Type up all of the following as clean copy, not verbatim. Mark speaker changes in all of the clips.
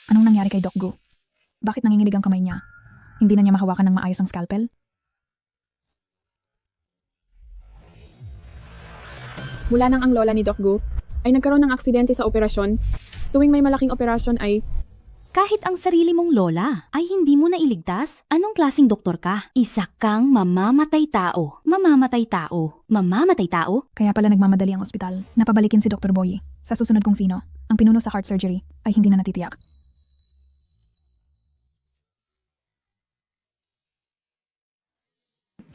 Speaker 1: Anong nangyari kay Doc Gu? Bakit nanginginig ang kamay niya? Hindi na niya mahawakan ng maayos ang scalpel?
Speaker 2: Mula nang ang lola ni Doc Gu ay nagkaroon ng aksidente sa operasyon, tuwing may malaking operasyon ay
Speaker 3: Kahit ang sarili mong lola ay hindi mo na iligtas, anong klasing doktor ka? Isa kang mamamatay tao. Mamamatay tao. Mamamatay tao?
Speaker 1: Kaya pala nagmamadali ang ospital. Napabalikin si Dr. Boy. Sa susunod kung sino, ang pinuno sa heart surgery ay hindi na natitiyak.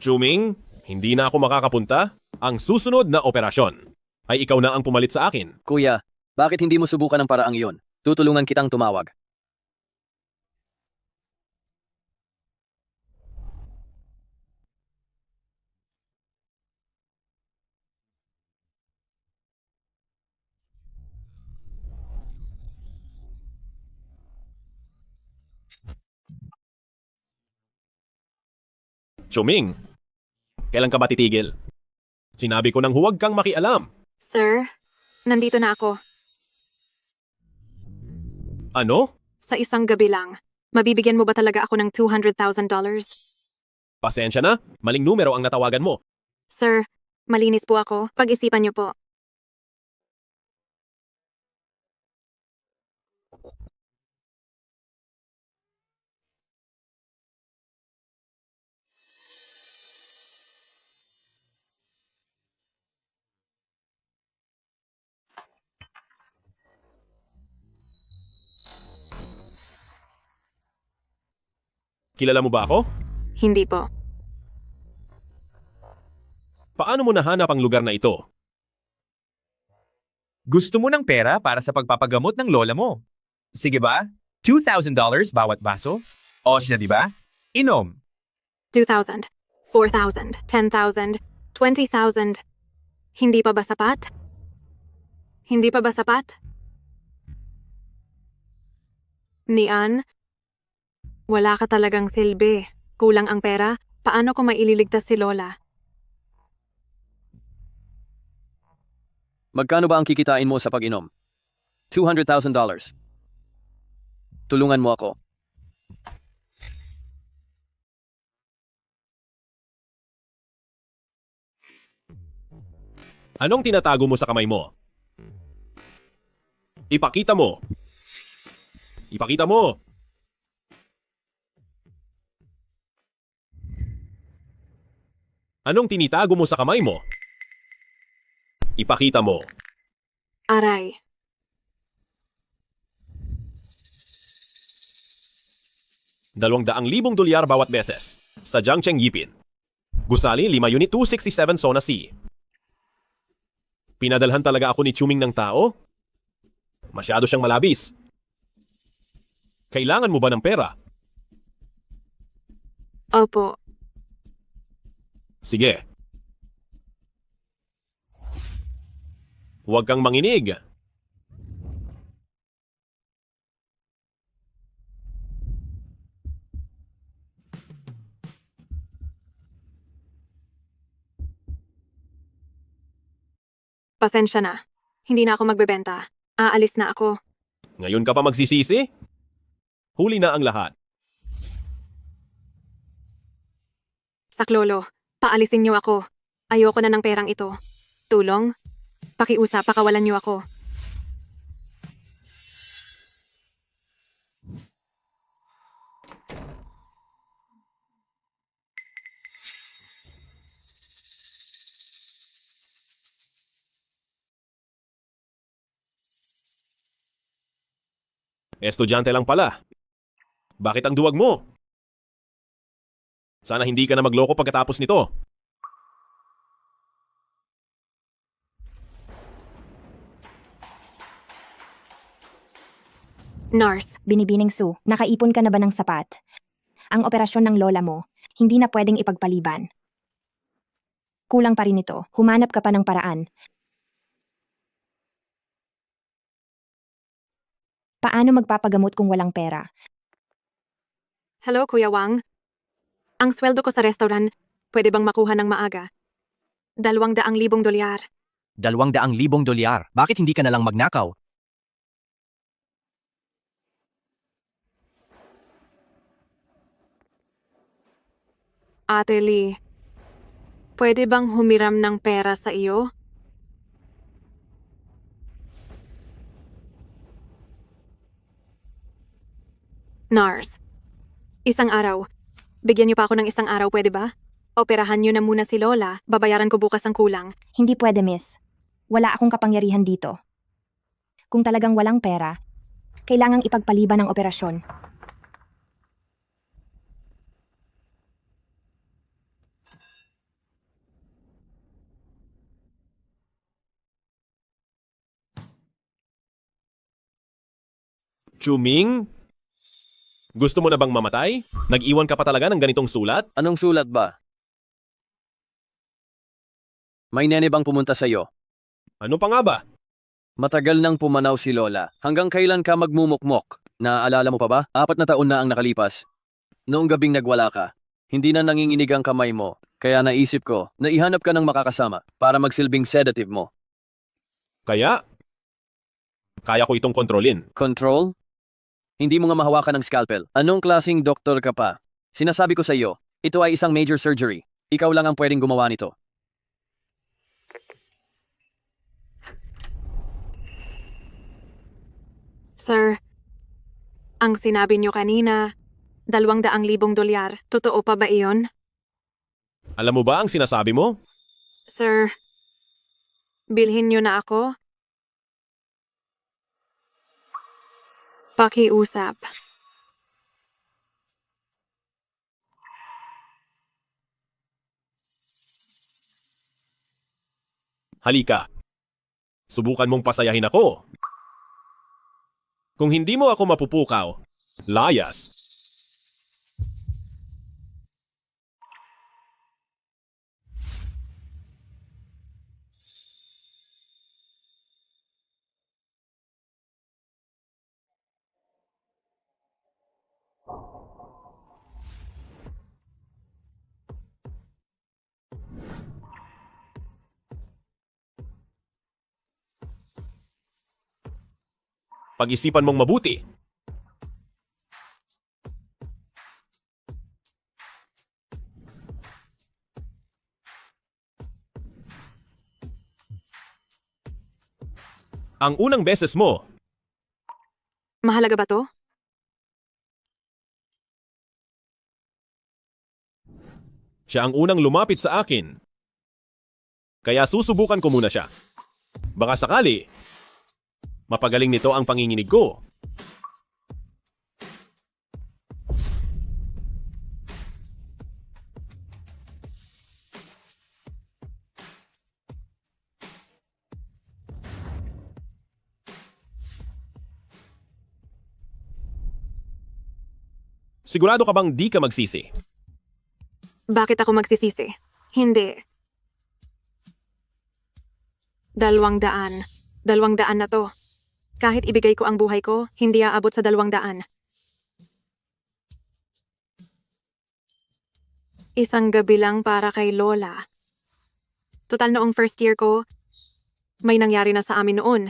Speaker 4: Chuming, hindi na ako makakapunta. Ang susunod na operasyon ay ikaw na ang pumalit sa akin.
Speaker 5: Kuya, bakit hindi mo subukan ang paraang iyon? Tutulungan kitang tumawag.
Speaker 4: Chuming, kailan ka ba titigil? Sinabi ko nang huwag kang makialam.
Speaker 6: Sir, nandito na ako.
Speaker 4: Ano?
Speaker 6: Sa isang gabi lang. Mabibigyan mo ba talaga ako ng $200,000?
Speaker 4: Pasensya na, maling numero ang natawagan mo.
Speaker 6: Sir, malinis po ako. Pag-isipan niyo po.
Speaker 4: Kilala mo ba ako?
Speaker 6: Hindi po.
Speaker 4: Paano mo nahanap ang lugar na ito?
Speaker 7: Gusto mo ng pera para sa pagpapagamot ng lola mo. Sige ba? $2,000 bawat baso? O siya, di ba? Inom.
Speaker 6: 2,000, 4,000, 10,000, 20,000. Hindi pa ba sapat? Hindi pa ba sapat? Nian, wala ka talagang silbi. Kulang ang pera. Paano ko maililigtas si Lola?
Speaker 5: Magkano ba ang kikitain mo sa pag-inom? $200,000. Tulungan mo ako.
Speaker 4: Anong tinatago mo sa kamay mo? Ipakita mo. Ipakita mo. Anong tinitago mo sa kamay mo? Ipakita mo.
Speaker 6: Aray.
Speaker 4: $200,000 bawat beses. Sa Jiangcheng Yipin. Gusali 5 Unit 267 Zona C. Pinadalhan talaga ako ni Chuming ng tao? Masyado siyang malabis. Kailangan mo ba ng pera?
Speaker 6: Opo.
Speaker 4: Sige. Huwag kang manginig.
Speaker 6: Pasensya na. Hindi na ako magbebenta. Aalis na ako.
Speaker 4: Ngayon ka pa magsisisi? Huli na ang lahat.
Speaker 6: Saklolo, paalisin niyo ako. Ayoko na ng perang ito. Tulong? Pakiusap, pakawalan niyo ako.
Speaker 4: Estudyante lang pala. Bakit ang duwag mo? Sana hindi ka na magloko pagkatapos nito.
Speaker 6: Nurse,
Speaker 8: Binibining Sue, nakaipon ka na ba ng sapat? Ang operasyon ng lola mo, hindi na pwedeng ipagpaliban. Kulang pa rin ito. Humanap ka pa ng paraan. Paano magpapagamot kung walang pera?
Speaker 6: hello Kuya Wang. Ang sweldo ko sa restaurant, pwede bang makuha ng maaga? $200,000.
Speaker 9: $200,000. Bakit hindi ka na lang magnakaw?
Speaker 6: Ate Lee, pwede bang humiram ng pera sa iyo? Nars, isang araw. Bigyan niyo pa ako ng isang araw, pwede ba? Operahan niyo na muna si Lola, babayaran ko bukas ang kulang.
Speaker 8: Hindi pwede, miss. Wala akong kapangyarihan dito. Kung talagang walang pera, kailangang ipagpaliban ang operasyon.
Speaker 4: Chuming? Gusto mo na bang mamatay? Nag-iwan ka pa talaga ng ganitong sulat?
Speaker 5: Anong sulat ba? May nene bang pumunta sa'yo?
Speaker 4: Ano pa nga ba?
Speaker 5: Matagal nang pumanaw si Lola. Hanggang kailan ka magmumukmok? Naaalala mo pa ba? 4 na taon na ang nakalipas. Noong gabing nagwala ka, hindi na nanginginig ang kamay mo. Kaya naisip ko na ihanap ka ng makakasama para magsilbing sedative mo.
Speaker 4: Kaya ko itong kontrolin.
Speaker 5: Control? Hindi mo nga mahawakan ng scalpel. Anong klasing doktor ka pa? Sinasabi ko sa iyo, ito ay isang major surgery. Ikaw lang ang pwedeng gumawa nito.
Speaker 6: Sir, ang sinabi niyo kanina, 200,000 dolyar. Totoo pa ba iyon?
Speaker 4: Alam mo ba ang sinasabi mo?
Speaker 6: Sir, bilhin niyo na ako? Pakiusap.
Speaker 4: Halika. Subukan mong pasayahin ako. Kung hindi mo ako mapupukaw, layas. Pag-isipan mong mabuti. Ang unang beses mo,
Speaker 6: Mahalaga ba to?
Speaker 4: siya ang unang lumapit sa akin. Kaya susubukan ko muna siya. Baka sakali, mapagaling nito ang panginginig ko. Sigurado ka bang di ka magsisi?
Speaker 6: Bakit ako magsisisi? Hindi. 200. 200 na to. Kahit ibigay ko ang buhay ko, hindi aabot sa 200. Isang gabi lang para kay Lola. Total noong first year ko, may nangyari na sa amin noon.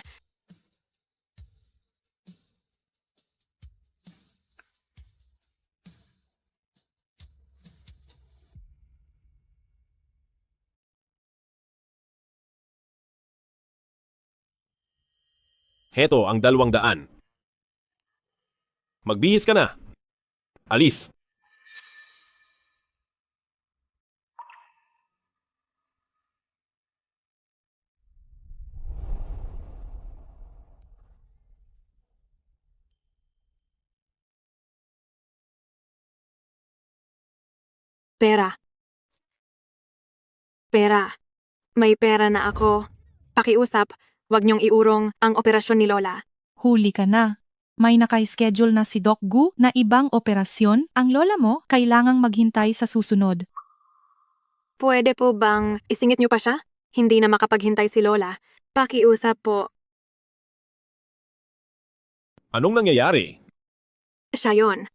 Speaker 4: Heto ang 200. Magbihis ka na. Alis.
Speaker 6: Pera. Pera. May pera na ako. Pakiusap, wag niyong iurong ang operasyon ni Lola.
Speaker 9: Huli ka na. May naka-schedule na si Doc Gu na ibang operasyon. Ang lola mo kailangang maghintay sa susunod.
Speaker 6: Pwede po bang isingit niyo pa siya? Hindi na makapaghintay si Lola. Pakiusap po.
Speaker 4: Anong nangyayari?
Speaker 6: Siya yon.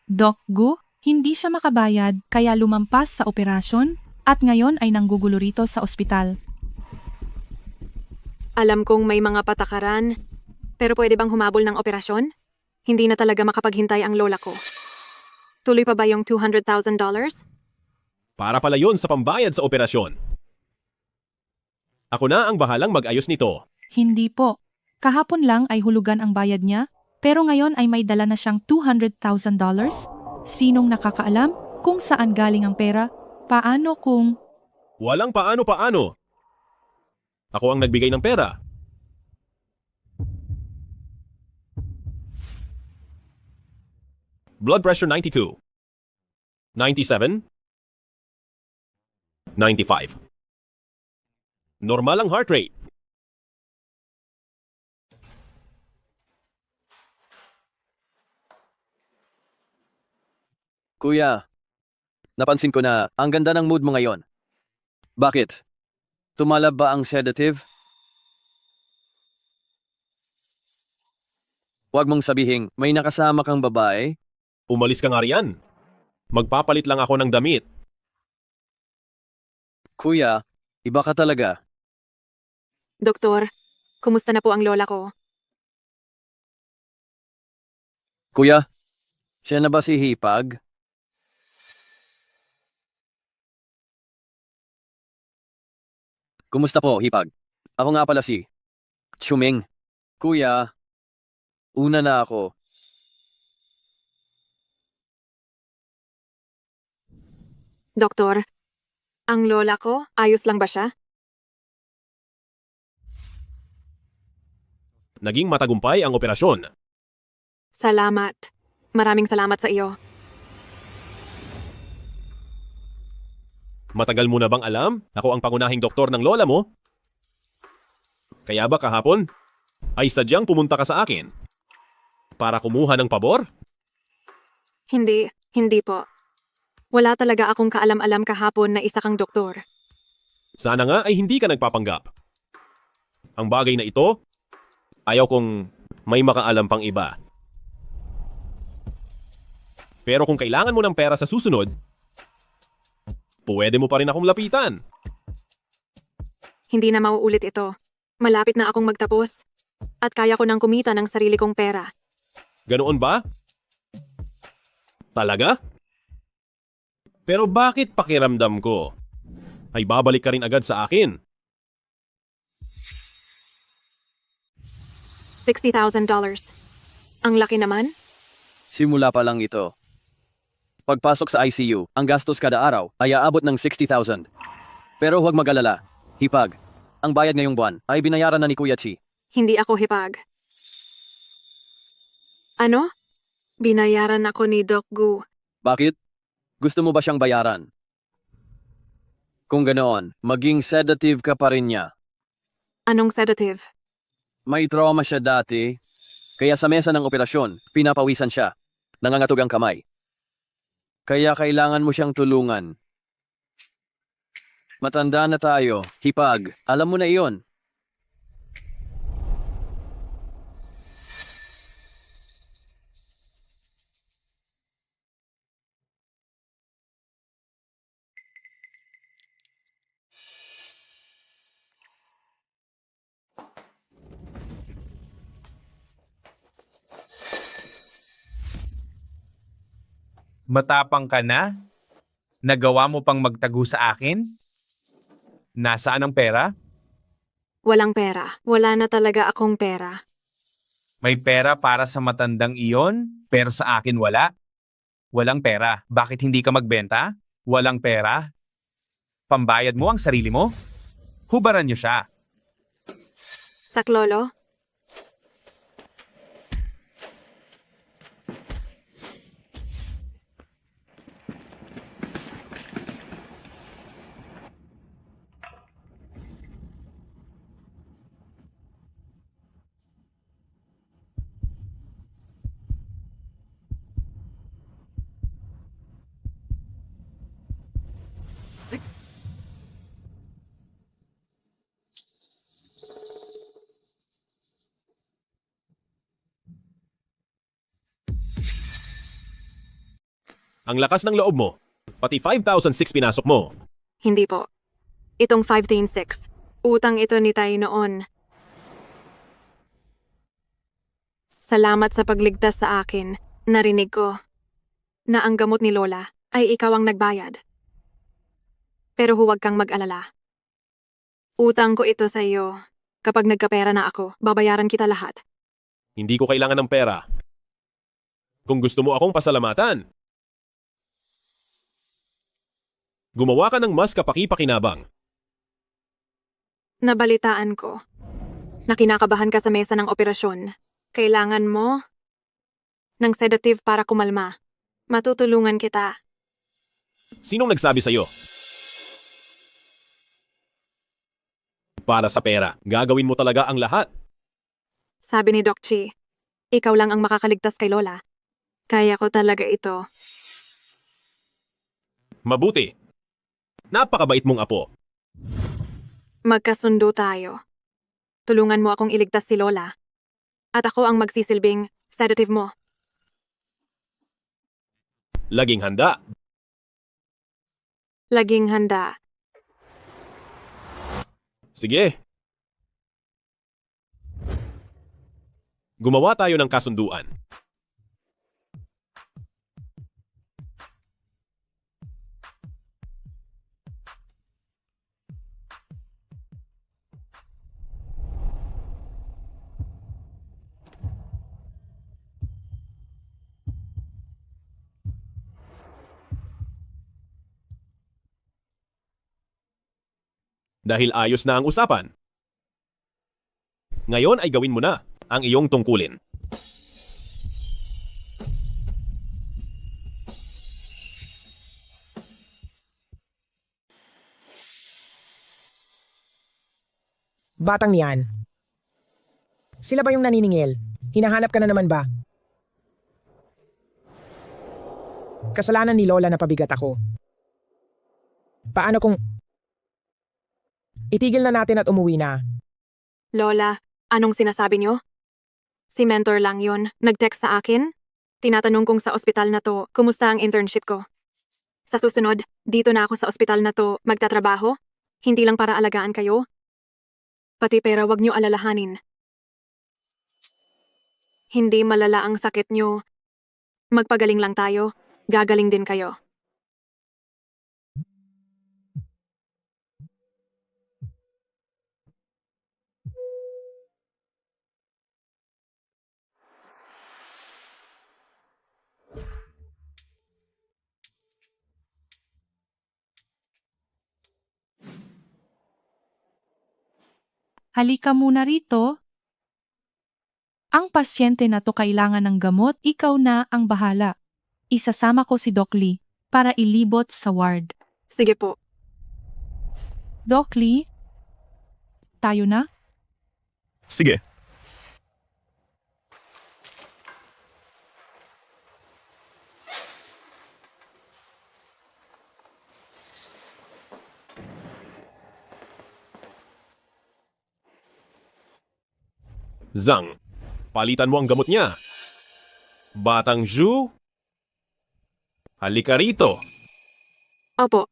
Speaker 9: Doc Gu, hindi siya makabayad kaya lumampas sa operasyon at ngayon ay nanggugulo rito sa ospital.
Speaker 6: Alam kong may mga patakaran, pero pwede bang humabol ng operasyon? Hindi na talaga makapaghintay ang lola ko. Tuloy pa ba yung $200,000?
Speaker 4: Para pala yon sa pambayad sa operasyon. Ako na ang bahalang mag-ayos nito.
Speaker 9: Hindi po. Kahapon lang ay hulugan ang bayad niya, pero ngayon ay may dala na siyang $200,000? Sinong nakakaalam kung saan galing ang pera? Paano kung...
Speaker 4: Walang paano-paano. Ako ang nagbigay ng pera. Blood pressure 92. 97. 95. Normal ang heart rate.
Speaker 5: Kuya, napansin ko na ang ganda ng mood mo ngayon. Bakit? Tumalab ba ang sedative? Huwag mong sabihing may nakasama kang babae.
Speaker 4: Umalis ka nga riyan. Magpapalit lang ako ng damit.
Speaker 5: Kuya, iba ka talaga.
Speaker 6: Doktor, kumusta na po ang lola ko?
Speaker 5: Kuya, siya na ba si Hipag? Kumusta po, Hipag? Ako nga pala si Chuming. Kuya, una na ako.
Speaker 6: Doktor, ang lola ko, ayos lang ba siya?
Speaker 4: Naging matagumpay ang operasyon.
Speaker 6: Salamat. Maraming salamat sa iyo.
Speaker 4: Matagal mo na bang alam? Ako ang pangunahing doktor ng lola mo? Kaya ba kahapon ay sadyang pumunta ka sa akin para kumuha ng pabor?
Speaker 6: Hindi po. Wala talaga akong kaalam-alam kahapon na isa kang doktor.
Speaker 4: Sana nga ay hindi ka nagpapanggap. Ang bagay na ito, ayaw kong may makaalam pang iba. Pero kung kailangan mo ng pera sa susunod, pwede mo pa rin akong lapitan.
Speaker 6: Hindi na mauulit ito. Malapit na akong magtapos. At kaya ko nang kumita ng sarili kong pera.
Speaker 4: Ganoon ba? Talaga? Pero bakit pakiramdam ko ay babalik ka rin agad sa akin?
Speaker 6: $60,000. Ang laki naman.
Speaker 5: Simula pa lang ito. Pagpasok sa ICU, ang gastos kada araw ay aabot ng 60,000. Pero huwag mag-alala. Hipag, ang bayad ngayong buwan ay binayaran na ni Kuya Chi.
Speaker 6: Hindi ako hipag. Ano? Binayaran ako ni Doc Gu.
Speaker 5: Bakit? Gusto mo ba siyang bayaran? Kung ganoon, maging sedative ka pa rin niya.
Speaker 6: Anong sedative?
Speaker 5: May trauma siya dati, kaya sa mesa ng operasyon, pinapawisan siya. Nangangatog ang kamay. Kaya kailangan mo siyang tulungan. Matanda na tayo, Hipag. Alam mo na iyon.
Speaker 7: Matapang ka na? Nagawa mo pang magtago sa akin? Nasaan ang pera?
Speaker 6: Walang pera. Wala na talaga akong pera.
Speaker 7: May pera para sa matandang iyon, pero sa akin wala. Walang pera. Bakit hindi ka magbenta? Walang pera. Pambayad mo ang sarili mo? Hubaran niyo siya.
Speaker 6: Saklolo?
Speaker 4: Ang lakas ng loob mo. Pati 5,006 pinasok mo.
Speaker 6: Hindi po. Itong 15,600. Utang ito ni Tay noon. Salamat sa pagligtas sa akin. Narinig ko na ang gamot ni Lola ay ikaw ang nagbayad. Pero huwag kang mag-alala. Utang ko ito sa iyo. Kapag nagkapera na ako, babayaran kita lahat.
Speaker 4: Hindi ko kailangan ng pera. Kung gusto mo akong pasalamatan, gumawa ka ng mas kapaki-pakinabang.
Speaker 6: Nabalitaan ko na kinakabahan ka sa mesa ng operasyon. Kailangan mo ng sedative para kumalma. Matutulungan kita.
Speaker 4: Sinong nagsabi sa'yo? Para sa pera, gagawin mo talaga ang lahat.
Speaker 6: Sabi ni Doc Chi, ikaw lang ang makakaligtas kay Lola. Kaya ko talaga ito.
Speaker 4: Mabuti. Napakabait mong apo.
Speaker 6: Magkasundo tayo. Tulungan mo akong iligtas si Lola. At ako ang magsisilbing sedative mo.
Speaker 4: Laging handa.
Speaker 6: Laging handa.
Speaker 4: Sige. Gumawa tayo ng kasunduan. Dahil ayos na ang usapan. Ngayon ay gawin mo na ang iyong tungkulin.
Speaker 10: Batang niyan. Sila ba yung naniningil? Hinahanap ka na naman ba? Kasalanan ni Lola na pabigat ako. Paano kung itigil na natin at umuwi na?
Speaker 6: Lola, anong sinasabi niyo? Si mentor lang yun. Nag-text sa akin. Tinatanong kong sa ospital na to, kumusta ang internship ko. Sa susunod, dito na ako sa ospital na to magtatrabaho. Hindi lang para alagaan kayo. Pati pera wag niyo alalahanin. Hindi malala ang sakit niyo. Magpagaling lang tayo. Gagaling din kayo.
Speaker 9: Halika muna rito. Ang pasyente na to kailangan ng gamot, ikaw na ang bahala. Isasama ko si Doc Lee para ilibot sa ward.
Speaker 6: Sige po.
Speaker 9: Doc Lee, tayo na?
Speaker 11: Sige.
Speaker 4: Zhang, palitan mo ang gamot niya. Batang Zhu, halika rito.
Speaker 6: Opo.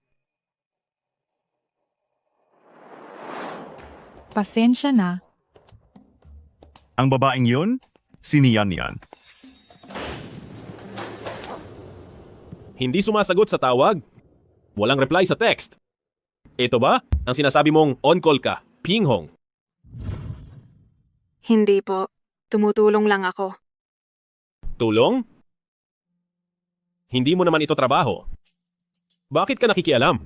Speaker 9: Pasensya na.
Speaker 11: Ang babaeng yun, siniyan yan.
Speaker 4: Hindi sumasagot sa tawag. Walang reply sa text. Ito ba ang sinasabi mong on-call ka, Ping Hong?
Speaker 6: Hindi po. Tumutulong lang ako.
Speaker 4: Tulong? Hindi mo naman ito trabaho. Bakit ka nakikialam?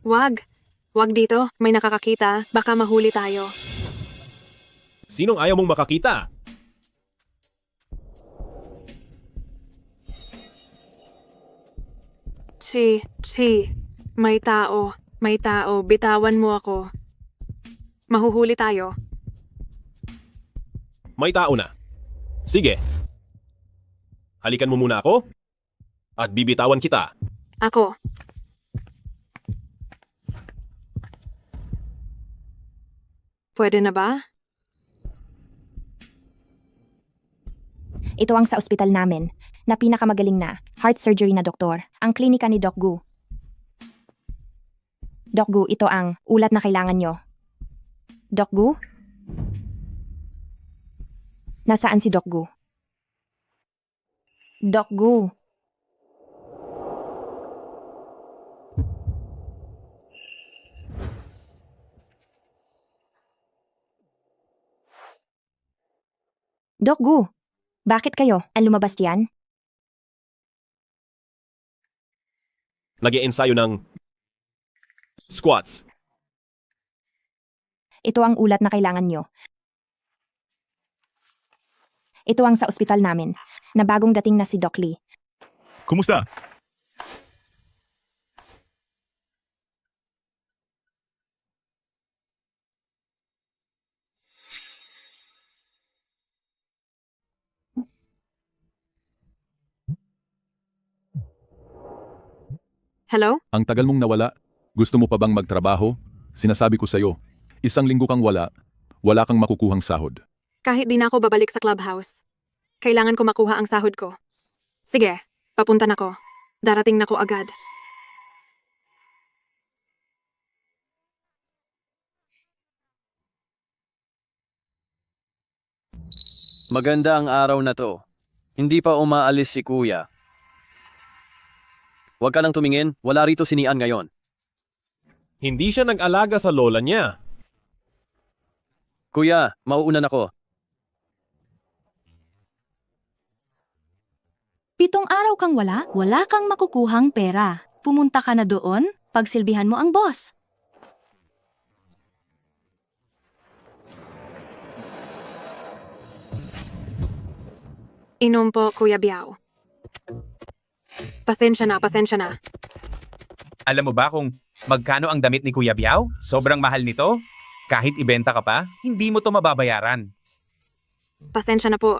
Speaker 6: Wag. Wag dito. May nakakakita. Baka mahuli tayo.
Speaker 4: Sinong ayaw mong makakita?
Speaker 6: Chi. May tao. May tao. Bitawan mo ako. Mahuhuli tayo.
Speaker 4: May tao na. Sige. Halikan mo muna ako at bibitawan kita.
Speaker 6: Ako. Pwede na ba?
Speaker 8: Ito ang sa ospital namin, na pinakamagaling na, heart surgery na doktor, ang klinika ni Doc Gu. Doc Gu, ito ang ulat na kailangan nyo. Doc Gu? Nasaan si Doc Gu? Doc Gu. Doc Gu, bakit kayo? Ang lumabas diyan?
Speaker 4: Nag-iensayo ng squats.
Speaker 8: Ito ang ulat na kailangan nyo. Ito ang sa ospital namin, na bagong dating na si Doc Lee.
Speaker 11: Kumusta?
Speaker 6: Hello?
Speaker 12: Ang tagal mong nawala. Gusto mo pa bang magtrabaho? Sinasabi ko sa'yo, 1 linggo kang wala kang makukuhang sahod.
Speaker 6: Kahit di na ako babalik sa clubhouse. Kailangan ko makuha ang sahod ko. Sige, papunta na ko. Darating na ko agad.
Speaker 5: Maganda ang araw na to. Hindi pa umaalis si kuya. Huwag ka nang tumingin, wala rito si Nian ngayon.
Speaker 4: Hindi siya nag-alaga sa lola niya.
Speaker 5: Kuya, mauunan ako.
Speaker 3: 7 araw kang wala kang makukuhang pera. Pumunta ka na doon, pagsilbihan mo ang boss.
Speaker 6: Inom po, Kuya Biao. Pasensya na, pasensya na.
Speaker 7: Alam mo ba kung magkano ang damit ni Kuya Biao? Sobrang mahal nito. Kahit ibenta ka pa, hindi mo to mababayaran.
Speaker 6: Pasensya na po.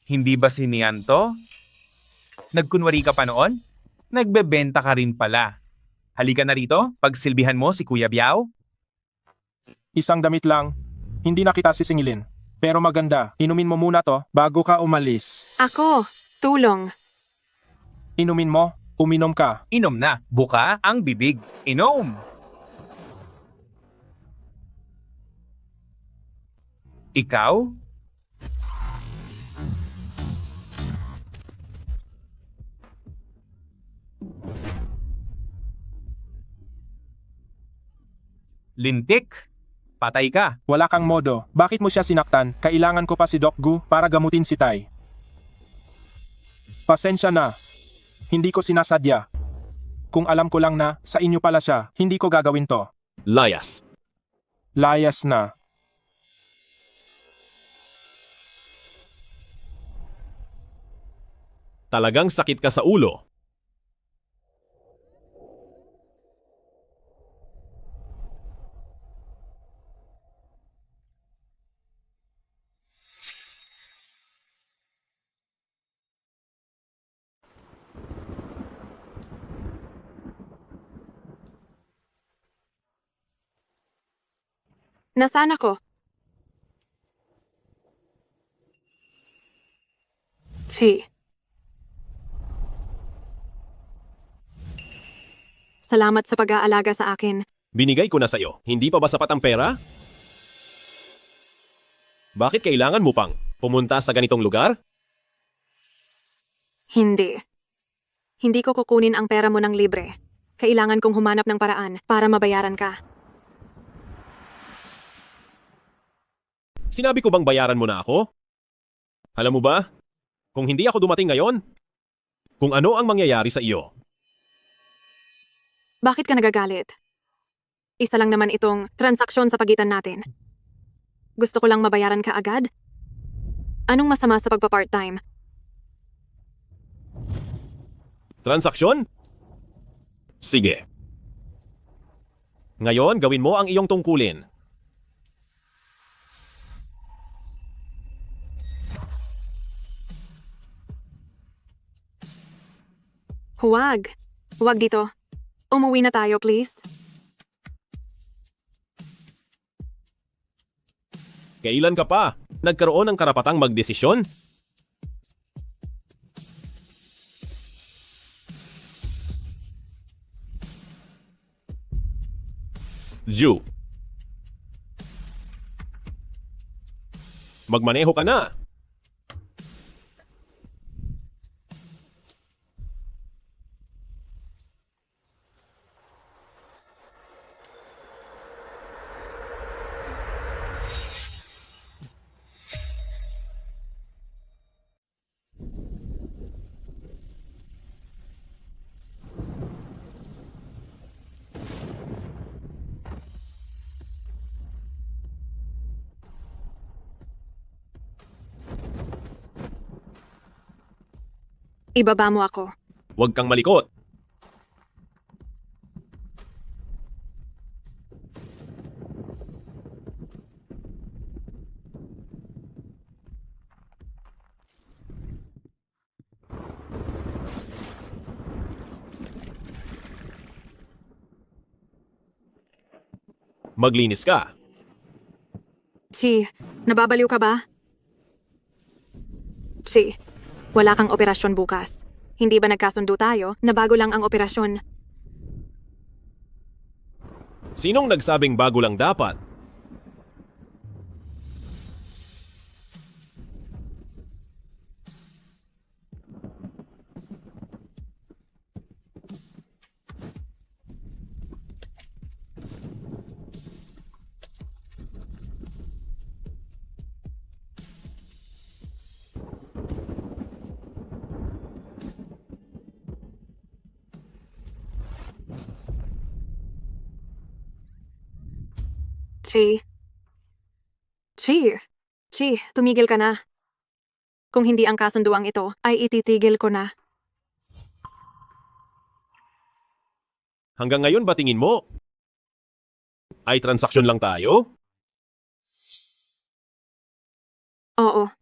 Speaker 7: Hindi ba si Nian to? Nagkunwari ka pa noon? Nagbebenta ka rin pala. Halika na rito, pagsilbihan mo si Kuya Biao.
Speaker 13: Isang damit lang. Hindi na kita sisingilin. Pero maganda, inumin mo muna to bago ka umalis.
Speaker 6: Ako, tulong.
Speaker 13: Inumin mo, uminom ka.
Speaker 7: Inom na, buka ang bibig. Inom! Ikaw? Lintik? Patay ka.
Speaker 13: Wala kang modo. Bakit mo siya sinaktan? Kailangan ko pa si Doc Gu para gamutin si Tai. Pasensya na. Hindi ko sinasadya. Kung alam ko lang na sa inyo pala siya, hindi ko gagawin to.
Speaker 4: Layas.
Speaker 13: Layas na.
Speaker 4: Talagang sakit ka sa ulo.
Speaker 6: Nasaan ako? Salamat sa pag-aalaga sa akin.
Speaker 4: Binigay ko na sa'yo. Hindi pa ba sapat ang pera? Bakit kailangan mo pang pumunta sa ganitong lugar?
Speaker 6: Hindi. Hindi ko kukunin ang pera mo ng libre. Kailangan kong humanap ng paraan para mabayaran ka.
Speaker 4: Sinabi ko bang bayaran mo na ako? Alam mo ba, kung hindi ako dumating ngayon, kung ano ang mangyayari sa iyo.
Speaker 6: Bakit ka nagagalit? Isa lang naman itong transaksyon sa pagitan natin. Gusto ko lang mabayaran ka agad? Anong masama sa pagpa-part-time?
Speaker 4: Transaksyon? Sige. Ngayon, gawin mo ang iyong tungkulin.
Speaker 6: Huwag. Huwag dito. Umuwi na tayo, please.
Speaker 4: Kailan ka pa nagkaroon ng karapatang magdesisyon? Ju. Magmaneho ka na!
Speaker 6: Ibaba mo ako.
Speaker 4: Huwag kang malikot. Maglinis ka.
Speaker 6: Chi, nababaliw ka ba? Chi, wala kang operasyon bukas. Hindi ba nagkasundo tayo na bago lang ang operasyon?
Speaker 4: Sinong nagsabing bago lang dapat?
Speaker 6: Chi. Chi. Chi, tumigil ka na. Kung hindi ang kasunduang ito, ay ititigil ko na.
Speaker 4: Hanggang ngayon ba tingin mo? Ay transaksyon lang tayo?
Speaker 6: Oo.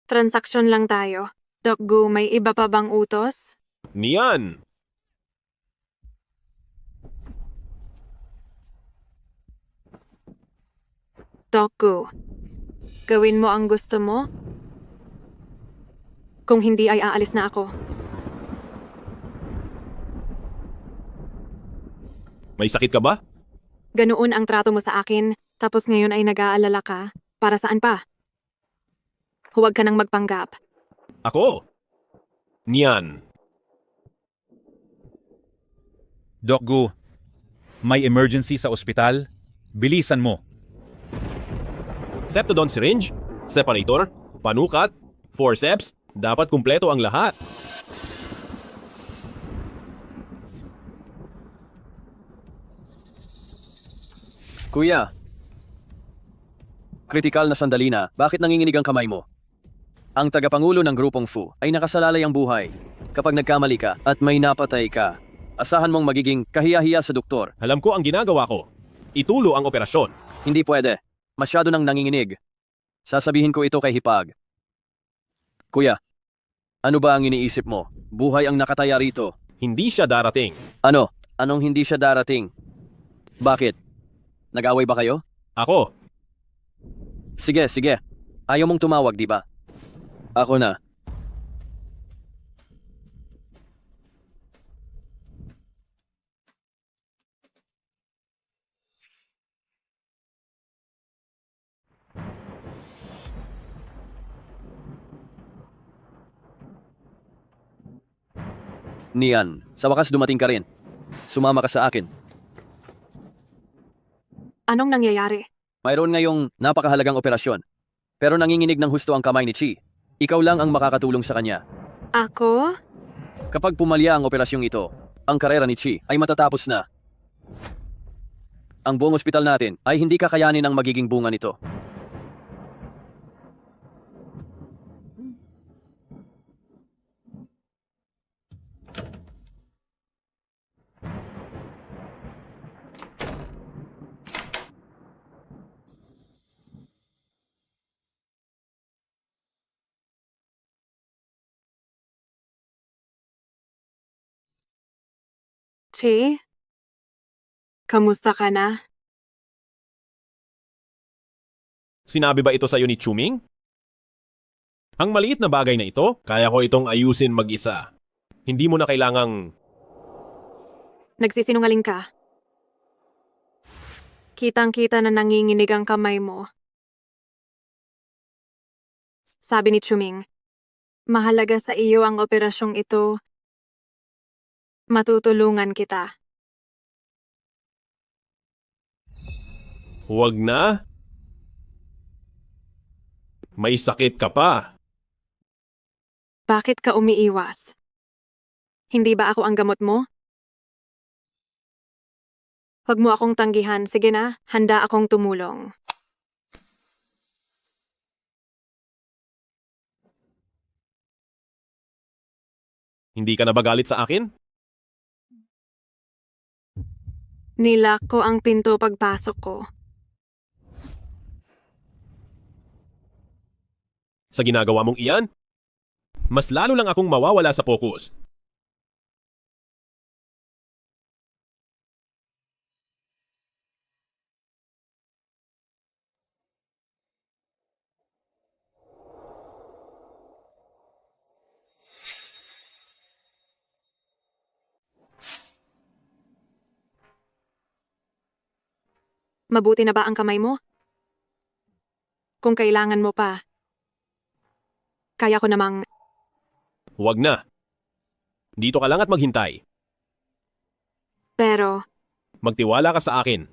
Speaker 6: Transaksyon lang tayo. Doc Gu, may iba pa bang utos?
Speaker 4: Niyan!
Speaker 6: Doc Gu, gawin mo ang gusto mo? Kung hindi ay aalis na ako.
Speaker 4: May sakit ka ba?
Speaker 6: Ganoon ang trato mo sa akin, tapos ngayon ay nag-aalala ka. Para saan pa? Huwag ka nang magpanggap.
Speaker 4: Ako? Niyan.
Speaker 14: Doc Gu, may emergency sa ospital. Bilisan mo.
Speaker 4: Septodon syringe, separator, panukat, forceps, dapat kumpleto ang lahat.
Speaker 5: Kuya, kritikal na sandali na, bakit nanginginig ang kamay mo? Ang tagapangulo ng grupong Fu ay nakasalalay ang buhay. Kapag nagkamali ka at may napatay ka, asahan mong magiging kahiya-hiya sa doktor.
Speaker 4: Alam ko ang ginagawa ko. Itulo ang operasyon.
Speaker 5: Hindi pwede. Masyado nang nanginginig. Sasabihin ko ito kay Hipag. Kuya, ano ba ang iniisip mo? Buhay ang nakataya rito.
Speaker 4: Hindi siya darating.
Speaker 5: Ano? Anong hindi siya darating? Bakit? Nag-away ba kayo?
Speaker 4: Ako.
Speaker 5: Sige, sige. Ayaw mong tumawag, di ba? Ako na. Nian, sa wakas dumating ka rin. Sumama ka sa akin.
Speaker 6: Anong nangyayari?
Speaker 5: Mayroon ngayong napakahalagang operasyon. Pero nanginginig ng husto ang kamay ni Chi. Ikaw lang ang makakatulong sa kanya.
Speaker 6: Ako?
Speaker 5: Kapag pumalya ang operasyong ito, ang karera ni Chi ay matatapos na. Ang buong ospital natin ay hindi kakayanin ang magiging bunga nito.
Speaker 6: Chi? Kamusta ka na?
Speaker 4: Sinabi ba ito sa'yo ni Chuming? Ang maliit na bagay na ito, kaya ko itong ayusin mag-isa. Hindi mo na kailangang...
Speaker 6: Nagsisinungaling ka. Kitang-kita na nanginginig ang kamay mo. Sabi ni Chuming, mahalaga sa iyo ang operasyong ito. Matutulungan kita.
Speaker 4: Huwag na. May sakit ka pa.
Speaker 6: Bakit ka umiiwas? Hindi ba ako ang gamot mo? Huwag mo akong tanggihan. Sige na, handa akong tumulong.
Speaker 4: Hindi ka na ba galit sa akin?
Speaker 6: Nilak ko ang pinto pagpasok ko.
Speaker 4: Sa ginagawa mong iyan, mas lalo lang akong mawawala sa focus.
Speaker 6: Mabuti na ba ang kamay mo? Kung kailangan mo pa, kaya ko namang...
Speaker 4: Huwag na. Dito ka lang at maghintay.
Speaker 6: Pero,
Speaker 4: Magtiwala ka sa akin.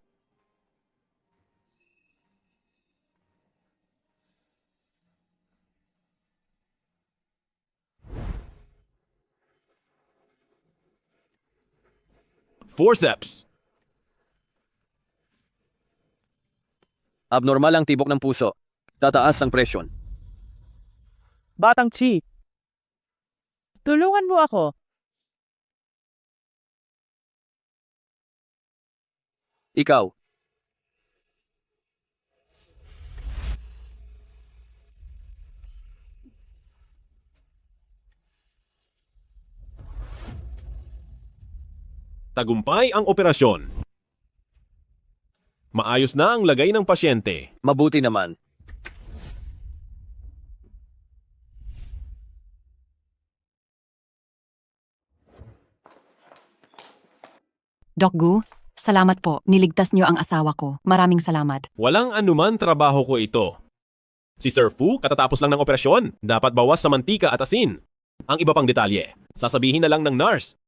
Speaker 4: Forceps.
Speaker 5: Abnormal ang tibok ng puso. Tataas ang presyon.
Speaker 15: Batang Chi, tulungan mo ako.
Speaker 5: Ikaw.
Speaker 4: Tagumpay ang operasyon. Maayos na ang lagay ng pasyente.
Speaker 5: Mabuti naman.
Speaker 16: Doc Gu, salamat po. Niligtas niyo ang asawa ko. Maraming salamat.
Speaker 4: Walang anuman trabaho ko ito. Si Sir Fu, katatapos lang ng operasyon. Dapat bawas sa mantika at asin. Ang iba pang detalye, sasabihin na lang ng nurse.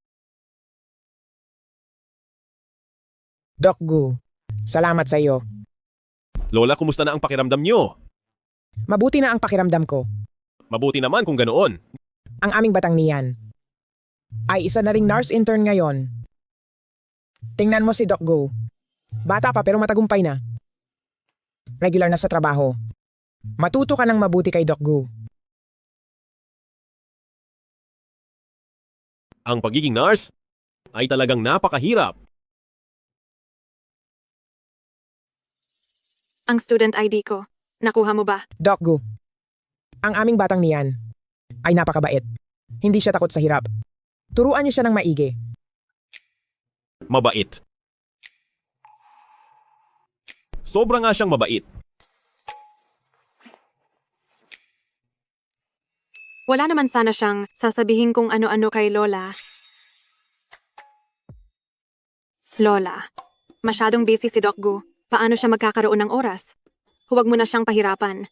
Speaker 10: Doc Gu, salamat sa iyo.
Speaker 4: Lola, kumusta na ang pakiramdam niyo?
Speaker 10: Mabuti na ang pakiramdam ko.
Speaker 4: Mabuti naman kung ganoon.
Speaker 10: Ang aming batang niyan ay isa na ring nurse intern ngayon. Tingnan mo si Doc Gu. Bata pa pero matagumpay na. Regular na sa trabaho. Matuto ka ng mabuti kay Doc Gu.
Speaker 4: Ang pagiging nurse ay talagang napakahirap.
Speaker 6: ang student ID ko. Nakuha mo ba?
Speaker 10: Doc Gu, ang aming batang niyan ay napakabait. Hindi siya takot sa hirap. Turuan niyo siya ng maigi.
Speaker 4: Mabait. Sobra nga siyang mabait.
Speaker 6: Wala naman sana siyang sasabihin kung ano-ano kay Lola. Lola, masyadong busy si Doc Gu. Paano siya magkakaroon ng oras? Huwag mo na siyang pahirapan.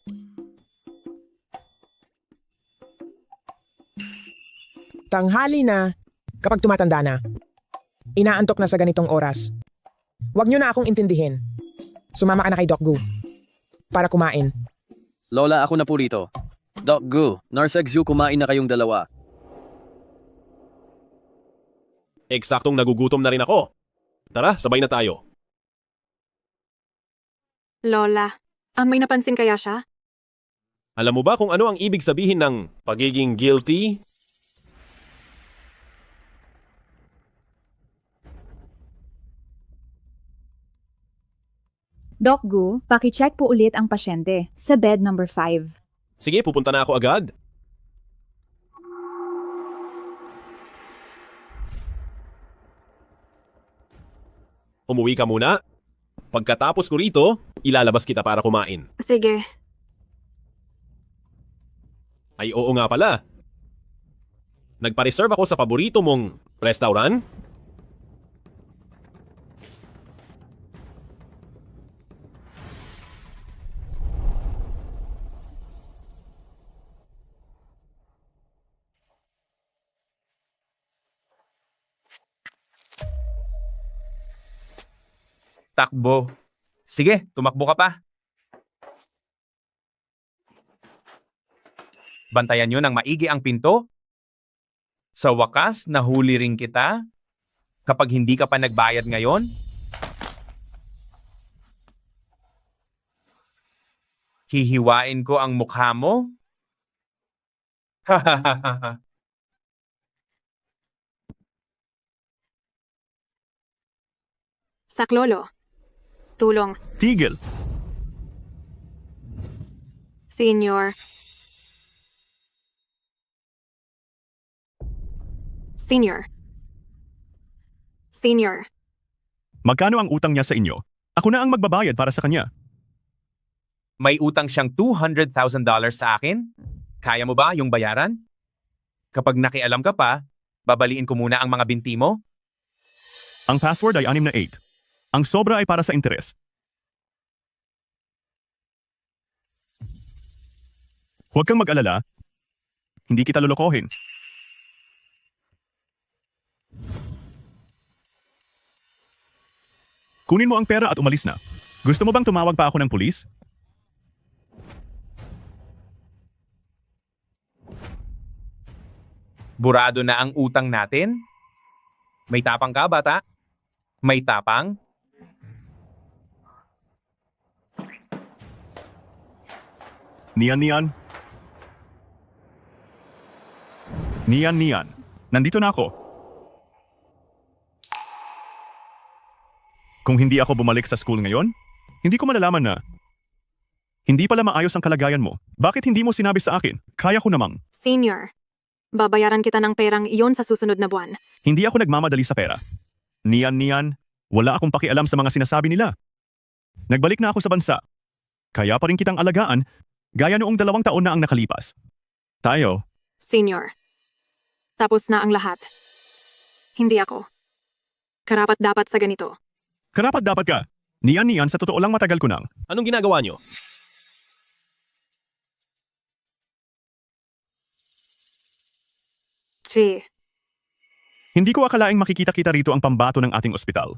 Speaker 10: Tanghali na kapag tumatanda na. Inaantok na sa ganitong oras. Huwag niyo na akong intindihin. Sumama ka na kay Doc Gu para kumain.
Speaker 5: Lola, ako na po rito. Doc Gu, Nurse Xu, kumain na kayong dalawa.
Speaker 4: Eksaktong nagugutom na rin ako. Tara, sabay na tayo.
Speaker 6: Lola, may napansin kaya siya?
Speaker 4: Alam mo ba kung ano ang ibig sabihin ng pagiging guilty?
Speaker 17: Doc Gu, paki-check po ulit ang pasyente sa bed number 5.
Speaker 4: Sige, pupunta na ako agad. Umuwi ka muna. Pagkatapos ko rito, ilalabas kita para kumain.
Speaker 6: Sige.
Speaker 4: Ay oo nga pala. Nagpa-reserve ako sa paborito mong restaurant.
Speaker 7: Takbo. Sige, tumakbo ka pa. Bantayan nyo ng maigi ang pinto. Sa wakas, nahuli rin kita. Kapag hindi ka pa nagbayad ngayon, hihiwain ko ang mukha mo.
Speaker 6: Saklolo. Tulong.
Speaker 11: Tigil.
Speaker 6: Senior. Senior. Senior.
Speaker 11: Magkano ang utang niya sa inyo? Ako na ang magbabayad para sa kanya.
Speaker 7: May utang siyang $200,000 sa akin? Kaya mo ba yung bayaran? Kapag nakialam ka pa, babaliin ko muna ang mga binti mo.
Speaker 11: Ang password ay 6 na 8. Ang sobra ay para sa interes. Huwag kang mag-alala. Hindi kita lulukohin. Kunin mo ang pera at umalis na. Gusto mo bang tumawag pa ako ng pulis?
Speaker 7: Burado na ang utang natin? May tapang ka, bata? May tapang?
Speaker 11: Nian. Nian. Nandito na ako. Kung hindi ako bumalik sa school ngayon, hindi ko malalaman na hindi pala maayos ang kalagayan mo. Bakit hindi mo sinabi sa akin? Kaya ko namang.
Speaker 6: Senior. Babayaran kita ng perang iyon sa susunod na buwan.
Speaker 11: Hindi ako nagmamadali sa pera. Nian, wala akong pakialam sa mga sinasabi nila. Nagbalik na ako sa bansa. Kaya pa rin kitang alagaan, gaya noong 2 taon na ang nakalipas. Tayo.
Speaker 6: Senior. Tapos na ang lahat. Hindi ako. Karapat dapat sa ganito.
Speaker 11: Karapat dapat ka. Nian, sa totoo lang matagal ko nang.
Speaker 4: Anong ginagawa nyo?
Speaker 11: Hindi ko akalaing makikita-kita rito ang pambato ng ating ospital.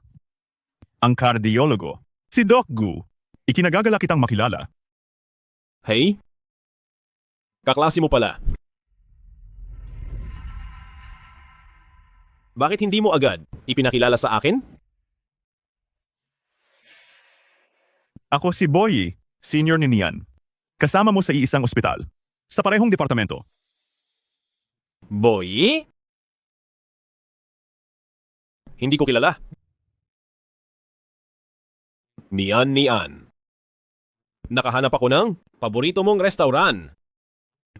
Speaker 11: Ang kardiologo, si Doc Gu. Ikinagagala kitang makilala.
Speaker 4: Hey? Kaklase mo pala. Bakit hindi mo agad ipinakilala sa akin?
Speaker 11: Ako si Boy, senior ni Nian. Kasama mo sa iisang ospital. Sa parehong departamento.
Speaker 4: Boy? Hindi ko kilala. Nian. Nakahanap ako ng paborito mong restaurant.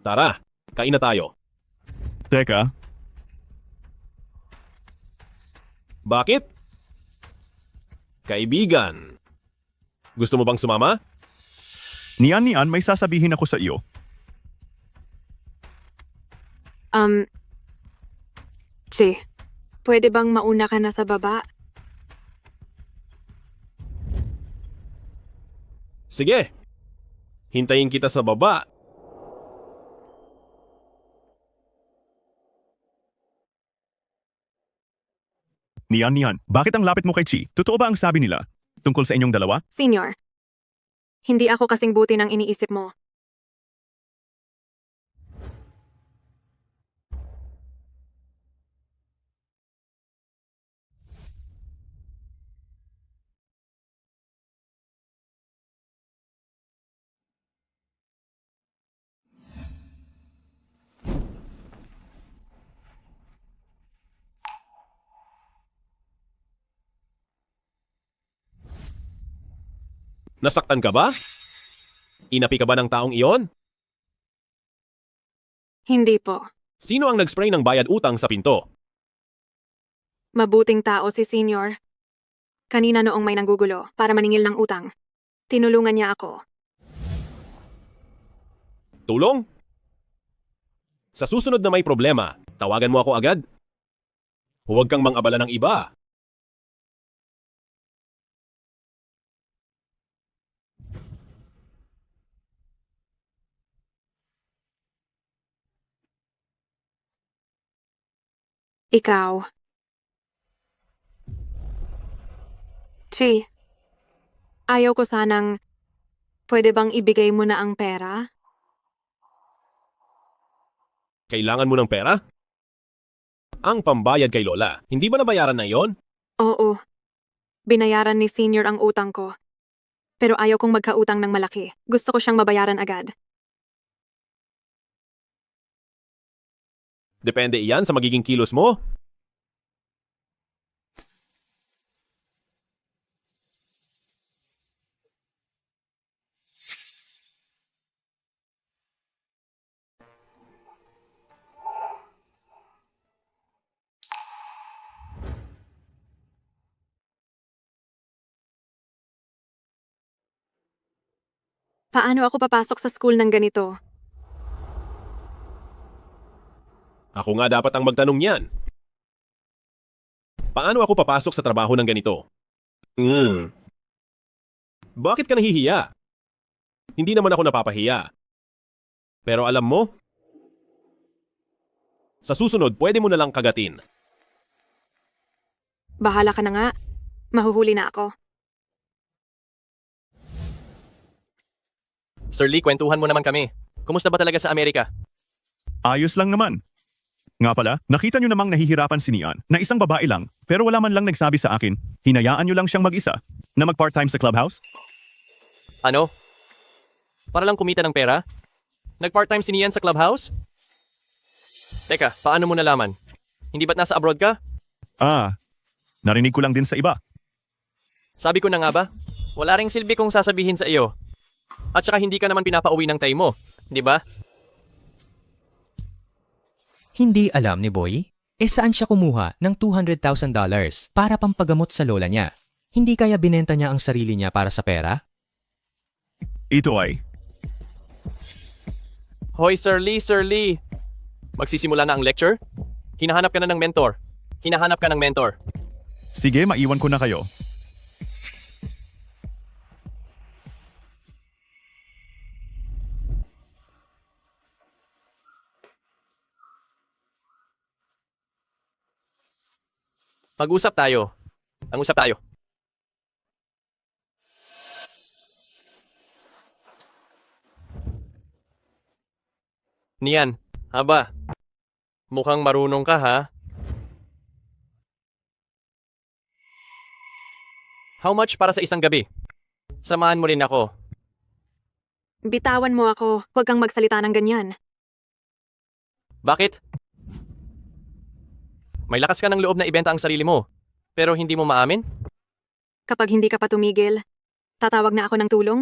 Speaker 4: Tara, kain na tayo.
Speaker 11: Teka,
Speaker 4: Bakit? Kaibigan. Gusto mo bang sumama?
Speaker 11: Nian, may sasabihin ako sa iyo.
Speaker 6: Pwede bang mauna ka na sa baba?
Speaker 4: Sige. Hintayin kita sa baba.
Speaker 11: Nian, bakit ang lapit mo kay Chi? Totoo ba ang sabi nila tungkol sa inyong dalawa?
Speaker 6: Senior. Hindi ako kasing buti ng iniisip mo.
Speaker 4: Nasaktan ka ba? Inapi ka ba ng taong iyon?
Speaker 6: Hindi po.
Speaker 4: Sino ang nag-spray ng bayad utang sa pinto?
Speaker 6: Mabuting tao si Senior. Kanina noong may nanggugulo para maningil ng utang. Tinulungan niya ako.
Speaker 4: Tulong? Sa susunod na may problema, tawagan mo ako agad. Huwag kang mang-abala ng iba.
Speaker 6: Ikaw. Chi, Ayaw ko sanang, pwede bang ibigay mo na ang pera?
Speaker 4: Kailangan mo ng pera? Ang pambayad kay Lola, hindi ba nabayaran na yon?
Speaker 6: Oo. Binayaran ni Senior ang utang ko. Pero ayaw kong magkautang ng malaki. Gusto ko siyang mabayaran agad.
Speaker 4: Depende iyan sa magiging kilos mo.
Speaker 6: Paano ako papasok sa school ng ganito?
Speaker 4: Ako nga dapat ang magtanong niyan. Paano ako papasok sa trabaho ng ganito? Bakit ka nahihiya? Hindi naman ako napapahiya. Pero alam mo, sa susunod pwede mo na lang kagatin.
Speaker 6: Bahala ka na nga. Mahuhuli na ako.
Speaker 5: Sir Lee, kwentuhan mo naman kami. Kumusta ba talaga sa Amerika?
Speaker 11: Ayos lang naman. Nga pala, nakita nyo namang nahihirapan si Nian na isang babae lang pero wala man lang nagsabi sa akin, hinayaan nyo lang siyang mag-isa na mag-part-time sa clubhouse?
Speaker 5: Ano? Para lang kumita ng pera? Nag-part-time si Nian sa clubhouse? Teka, paano mo nalaman? Hindi ba't nasa abroad ka?
Speaker 11: Narinig ko lang din sa iba.
Speaker 5: Sabi ko na nga ba? Wala ring silbi kong sasabihin sa iyo. At saka hindi ka naman pinapauwi ng tay mo, di ba?
Speaker 18: Hindi alam ni Boy? Saan siya kumuha ng $200,000 para pampagamot sa lola niya? Hindi kaya binenta niya ang sarili niya para sa pera?
Speaker 11: Ito ay,
Speaker 5: Hoy, Sir Lee! Magsisimula na ang lecture? Hinahanap ka na ng mentor. Hinahanap ka ng mentor.
Speaker 11: sige, maiwan ko na kayo.
Speaker 5: Mag-usap tayo. Ang-usap tayo. Nian, haba. Mukhang marunong ka ha? How much para sa isang gabi? Samahan mo rin ako.
Speaker 6: Bitawan mo ako. Huwag kang magsalita ng ganyan.
Speaker 5: Bakit? May lakas ka ng loob na ibenta ang sarili mo, pero hindi mo maamin?
Speaker 6: Kapag hindi ka pa tumigil, tatawag na ako ng tulong.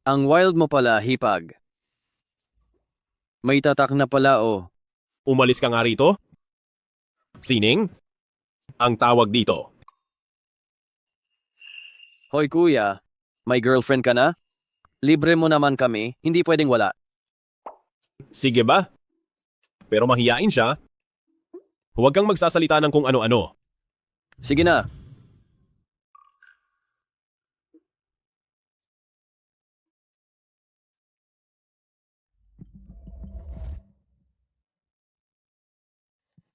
Speaker 5: Ang wild mo pala, hipag. May tatak na pala oh.
Speaker 4: Umalis ka nga rito? Sining? Ang tawag dito.
Speaker 5: Hoy kuya, may girlfriend ka na? Libre mo naman kami, hindi pwedeng wala.
Speaker 4: Sige ba? Pero mahiyain siya. Huwag kang magsasalita ng kung ano-ano.
Speaker 5: Sige na.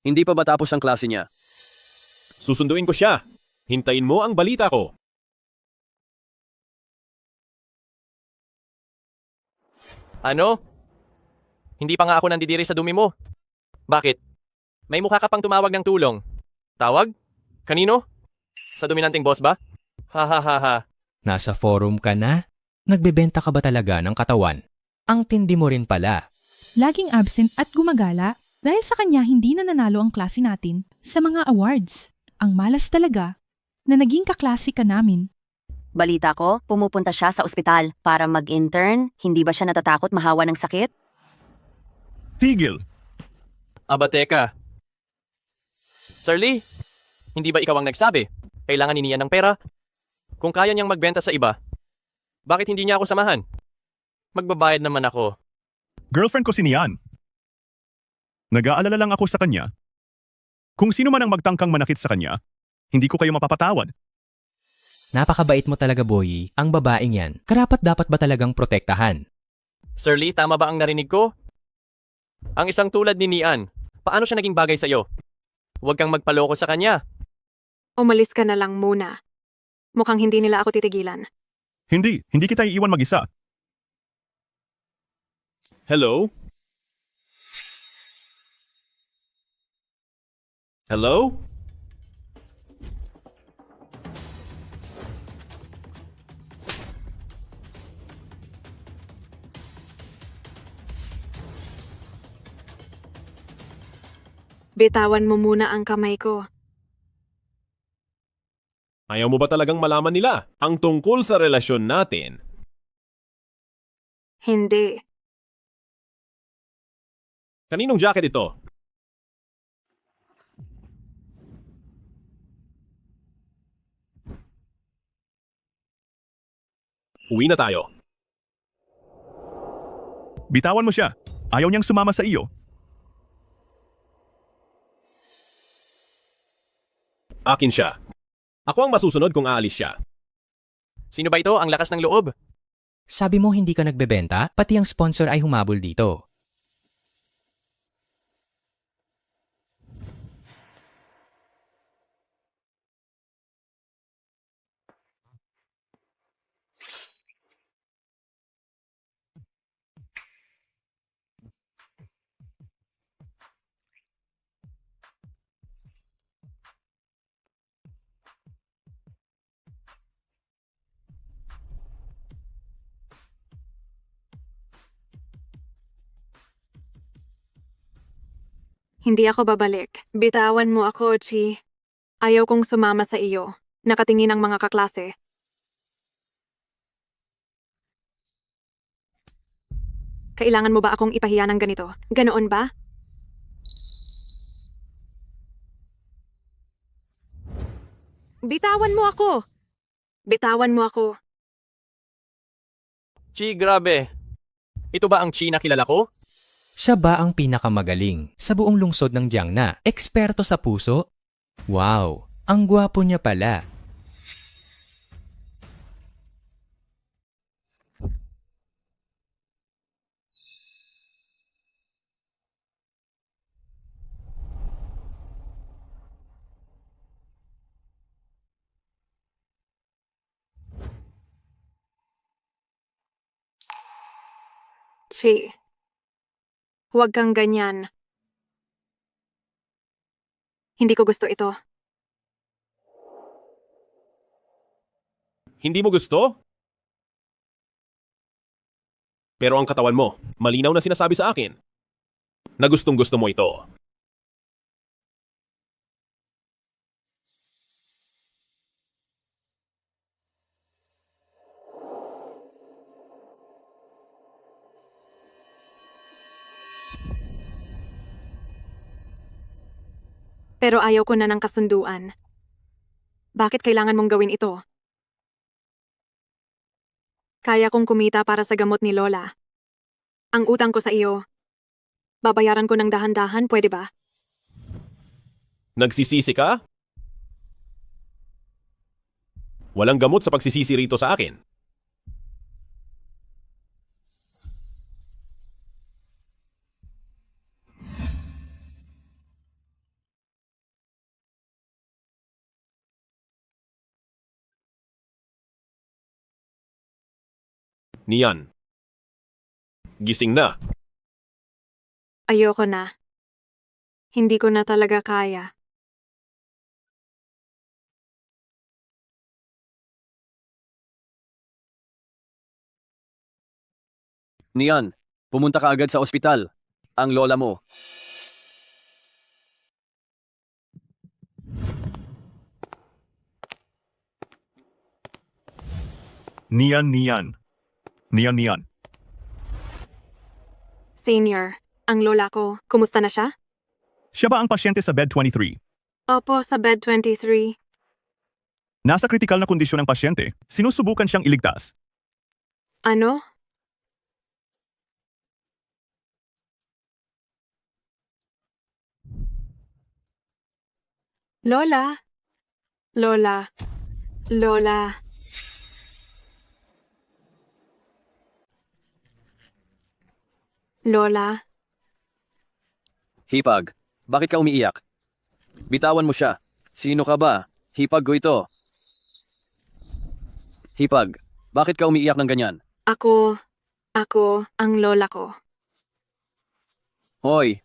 Speaker 5: Hindi pa ba tapos ang klase niya?
Speaker 4: Susunduin ko siya. Hintayin mo ang balita ko.
Speaker 5: Ano? Hindi pa nga ako nandidiri sa dumi mo. Bakit? May mukha ka pang tumawag ng tulong. Tawag? Kanino? Sa dominanting boss ba? Ha ha ha ha.
Speaker 18: Nasa forum ka na? Nagbebenta ka ba talaga ng katawan? Ang tindi mo rin pala.
Speaker 9: Laging absent at gumagala dahil sa kanya hindi na nanalo ang klase natin sa mga awards. Ang malas talaga na naging kaklase ka namin.
Speaker 3: Balita ko, pumupunta siya sa ospital para mag-intern. Hindi ba siya natatakot mahawa ng sakit?
Speaker 11: Tigil!
Speaker 5: Aba teka. Sir Lee, hindi ba ikaw ang nagsabi? Kailangan ni Nian ng pera? Kung kaya niyang magbenta sa iba, bakit hindi niya ako samahan? Magbabayad naman ako.
Speaker 11: Girlfriend ko si Nian. Nag-aalala lang ako sa kanya. Kung sino man ang magtangkang manakit sa kanya, hindi ko kayo mapapatawad.
Speaker 18: Napakabait mo talaga, Boy. Ang babaeng yan, karapat dapat ba talagang protektahan?
Speaker 5: Sir Lee, tama ba ang narinig ko? Ang isang tulad ni Nian, paano siya naging bagay sa'yo? Huwag kang magpaloko sa kanya.
Speaker 6: Umalis ka na lang muna. Mukhang hindi nila ako titigilan.
Speaker 11: Hindi kita iiwan mag-isa.
Speaker 4: Hello? Hello?
Speaker 6: Bitawan mo muna ang kamay ko.
Speaker 4: Ayaw mo ba talagang malaman nila ang tungkol sa relasyon natin?
Speaker 6: Hindi.
Speaker 4: Kaninong jacket ito? Uwi na tayo.
Speaker 11: Bitawan mo siya. Ayaw niyang sumama sa iyo.
Speaker 4: Akin siya. Ako ang masusunod kung aalis siya.
Speaker 5: Sino ba ito? Ang lakas ng loob.
Speaker 18: Sabi mo hindi ka nagbebenta, pati ang sponsor ay humabol dito.
Speaker 6: Hindi ako babalik. Bitawan mo ako, Chi. Ayaw kong sumama sa iyo. Nakatingin ang mga kaklase. Kailangan mo ba akong ipahiya ng ganito? Ganoon ba? Bitawan mo ako! Bitawan mo ako.
Speaker 5: Chi, grabe. Ito ba ang Chi na kilala ko?
Speaker 18: Siya ba ang pinakamagaling sa buong lungsod ng Jiangna? Eksperto sa puso? Wow, ang gwapo niya pala.
Speaker 6: Chi, huwag kang ganyan. Hindi ko gusto ito.
Speaker 4: Hindi mo gusto? Pero ang katawan mo, malinaw na sinasabi sa akin na gustong gusto mo ito.
Speaker 6: Pero ayaw ko na ng kasunduan. Bakit kailangan mong gawin ito? Kaya kong kumita para sa gamot ni Lola. Ang utang ko sa iyo, babayaran ko ng dahan-dahan, pwede ba?
Speaker 4: Nagsisisi ka? Walang gamot sa pagsisisi rito sa akin. Nian. Gising na.
Speaker 6: Ayoko na. Hindi ko na talaga kaya.
Speaker 5: Nian, pumunta ka agad sa ospital. Ang lola mo.
Speaker 11: Nian.
Speaker 6: Senior, ang lola ko, kumusta na siya?
Speaker 11: Siya ba ang pasyente sa bed 23?
Speaker 6: Opo, sa bed 23.
Speaker 11: Nasa kritikal na kondisyon ng pasyente. Sinusubukan siyang iligtas.
Speaker 6: Ano? Lola? Lola? Lola? Lola,
Speaker 5: Hipag, bakit ka umiiyak? Bitawan mo siya. Sino ka ba? Hipag ko ito. Hipag, bakit ka umiiyak ng ganyan?
Speaker 6: ako ang lola ko.
Speaker 5: Hoy,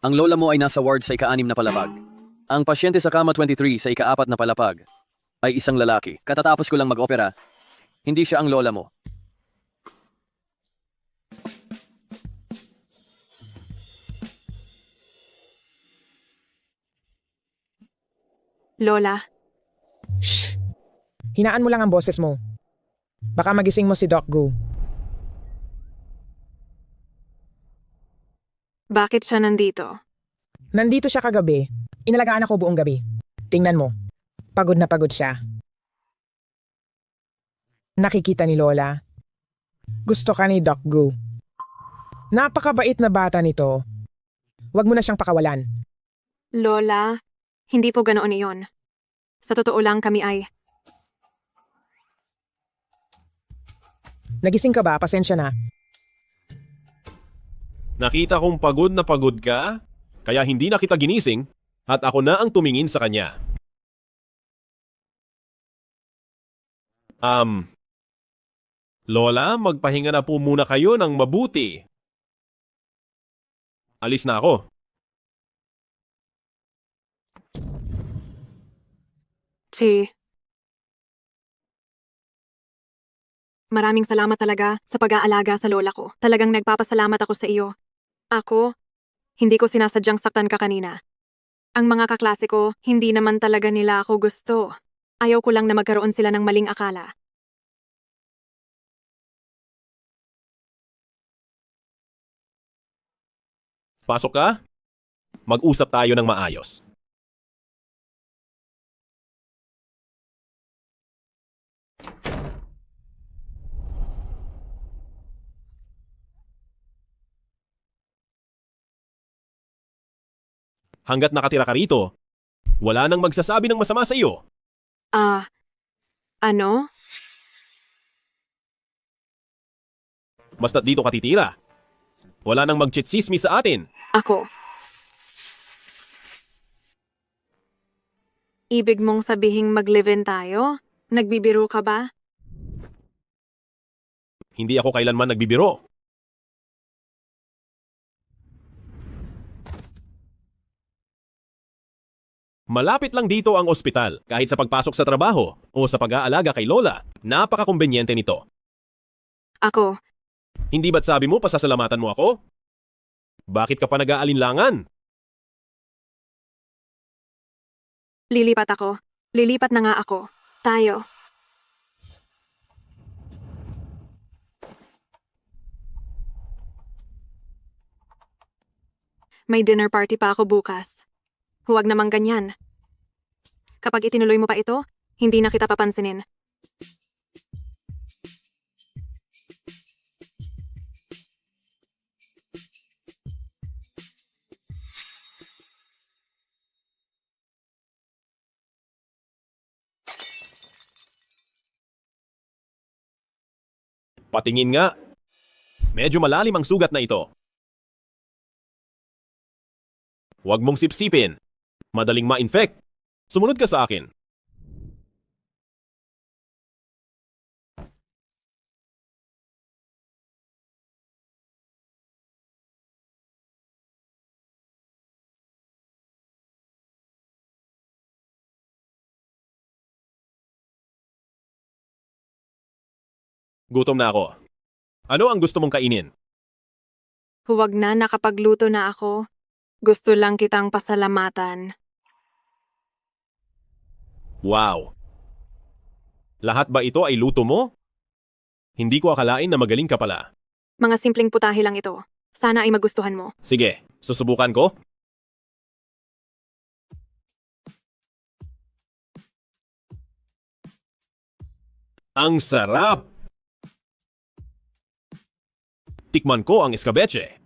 Speaker 5: ang lola mo ay nasa ward sa ika-6 na palapag. Ang pasyente sa kama 23 sa ika-4 na palapag ay isang lalaki. Katatapos ko lang mag-opera. Hindi siya ang lola mo.
Speaker 6: Lola,
Speaker 10: Shh! Hinaan mo lang ang boses mo. Baka magising mo si Doc Gu.
Speaker 6: bakit siya nandito?
Speaker 10: Nandito siya kagabi. Inalagaan ako buong gabi. Tingnan mo. Pagod na pagod siya. Nakikita ni Lola. Gusto ka ni Doc Gu. Napakabait na bata nito. Huwag mo na siyang pakawalan.
Speaker 6: Lola, hindi po ganoon iyon. Sa totoo lang kami ay,
Speaker 10: Nagising ka ba? Pasensya na.
Speaker 4: Nakita kong pagod na pagod ka, kaya hindi na kita ginising at ako na ang tumingin sa kanya. Lola, magpahinga na po muna kayo ng mabuti. Alis na ako.
Speaker 6: Maraming salamat talaga sa pag-aalaga sa lola ko. Talagang nagpapasalamat ako sa iyo. Ako, hindi ko sinasadyang saktan ka kanina. Ang mga kaklase ko, hindi naman talaga nila ako gusto. Ayaw ko lang na magkaroon sila ng maling akala.
Speaker 4: Pasok ka? Mag-usap tayo ng maayos. Hanggat nakatira ka rito, wala nang magsasabi ng masama sa iyo.
Speaker 6: Ano?
Speaker 4: Basta't dito ka titira. Wala nang magchitsismi sa atin.
Speaker 6: Ako. Ibig mong sabihing mag-live-in tayo? Nagbibiro ka ba?
Speaker 4: Hindi ako kailanman nagbibiro. Malapit lang dito ang ospital, kahit sa pagpasok sa trabaho o sa pag-aalaga kay Lola, napaka-kumbenyente nito.
Speaker 6: Ako.
Speaker 4: Hindi ba't sabi mo pasasalamatan mo ako? Bakit ka pa nag-aalinlangan?
Speaker 6: Lilipat ako. Lilipat na nga ako. Tayo. May dinner party pa ako bukas. Huwag namang ganyan. Kapag itinuloy mo pa ito, hindi na kita papansinin.
Speaker 4: Patingin nga. Medyo malalim ang sugat na ito. Huwag mong sipsipin. Madaling ma-infect. Sumunod ka sa akin. Gutom na ako. Ano ang gusto mong kainin?
Speaker 6: Huwag na, nakapagluto na ako. Gusto lang kitang pasalamatan.
Speaker 4: Wow! Lahat ba ito ay luto mo? Hindi ko akalain na magaling ka pala.
Speaker 6: Mga simpleng putahe lang ito. Sana ay magustuhan mo.
Speaker 4: Sige, susubukan ko. Ang sarap! Tikman ko ang escabeche.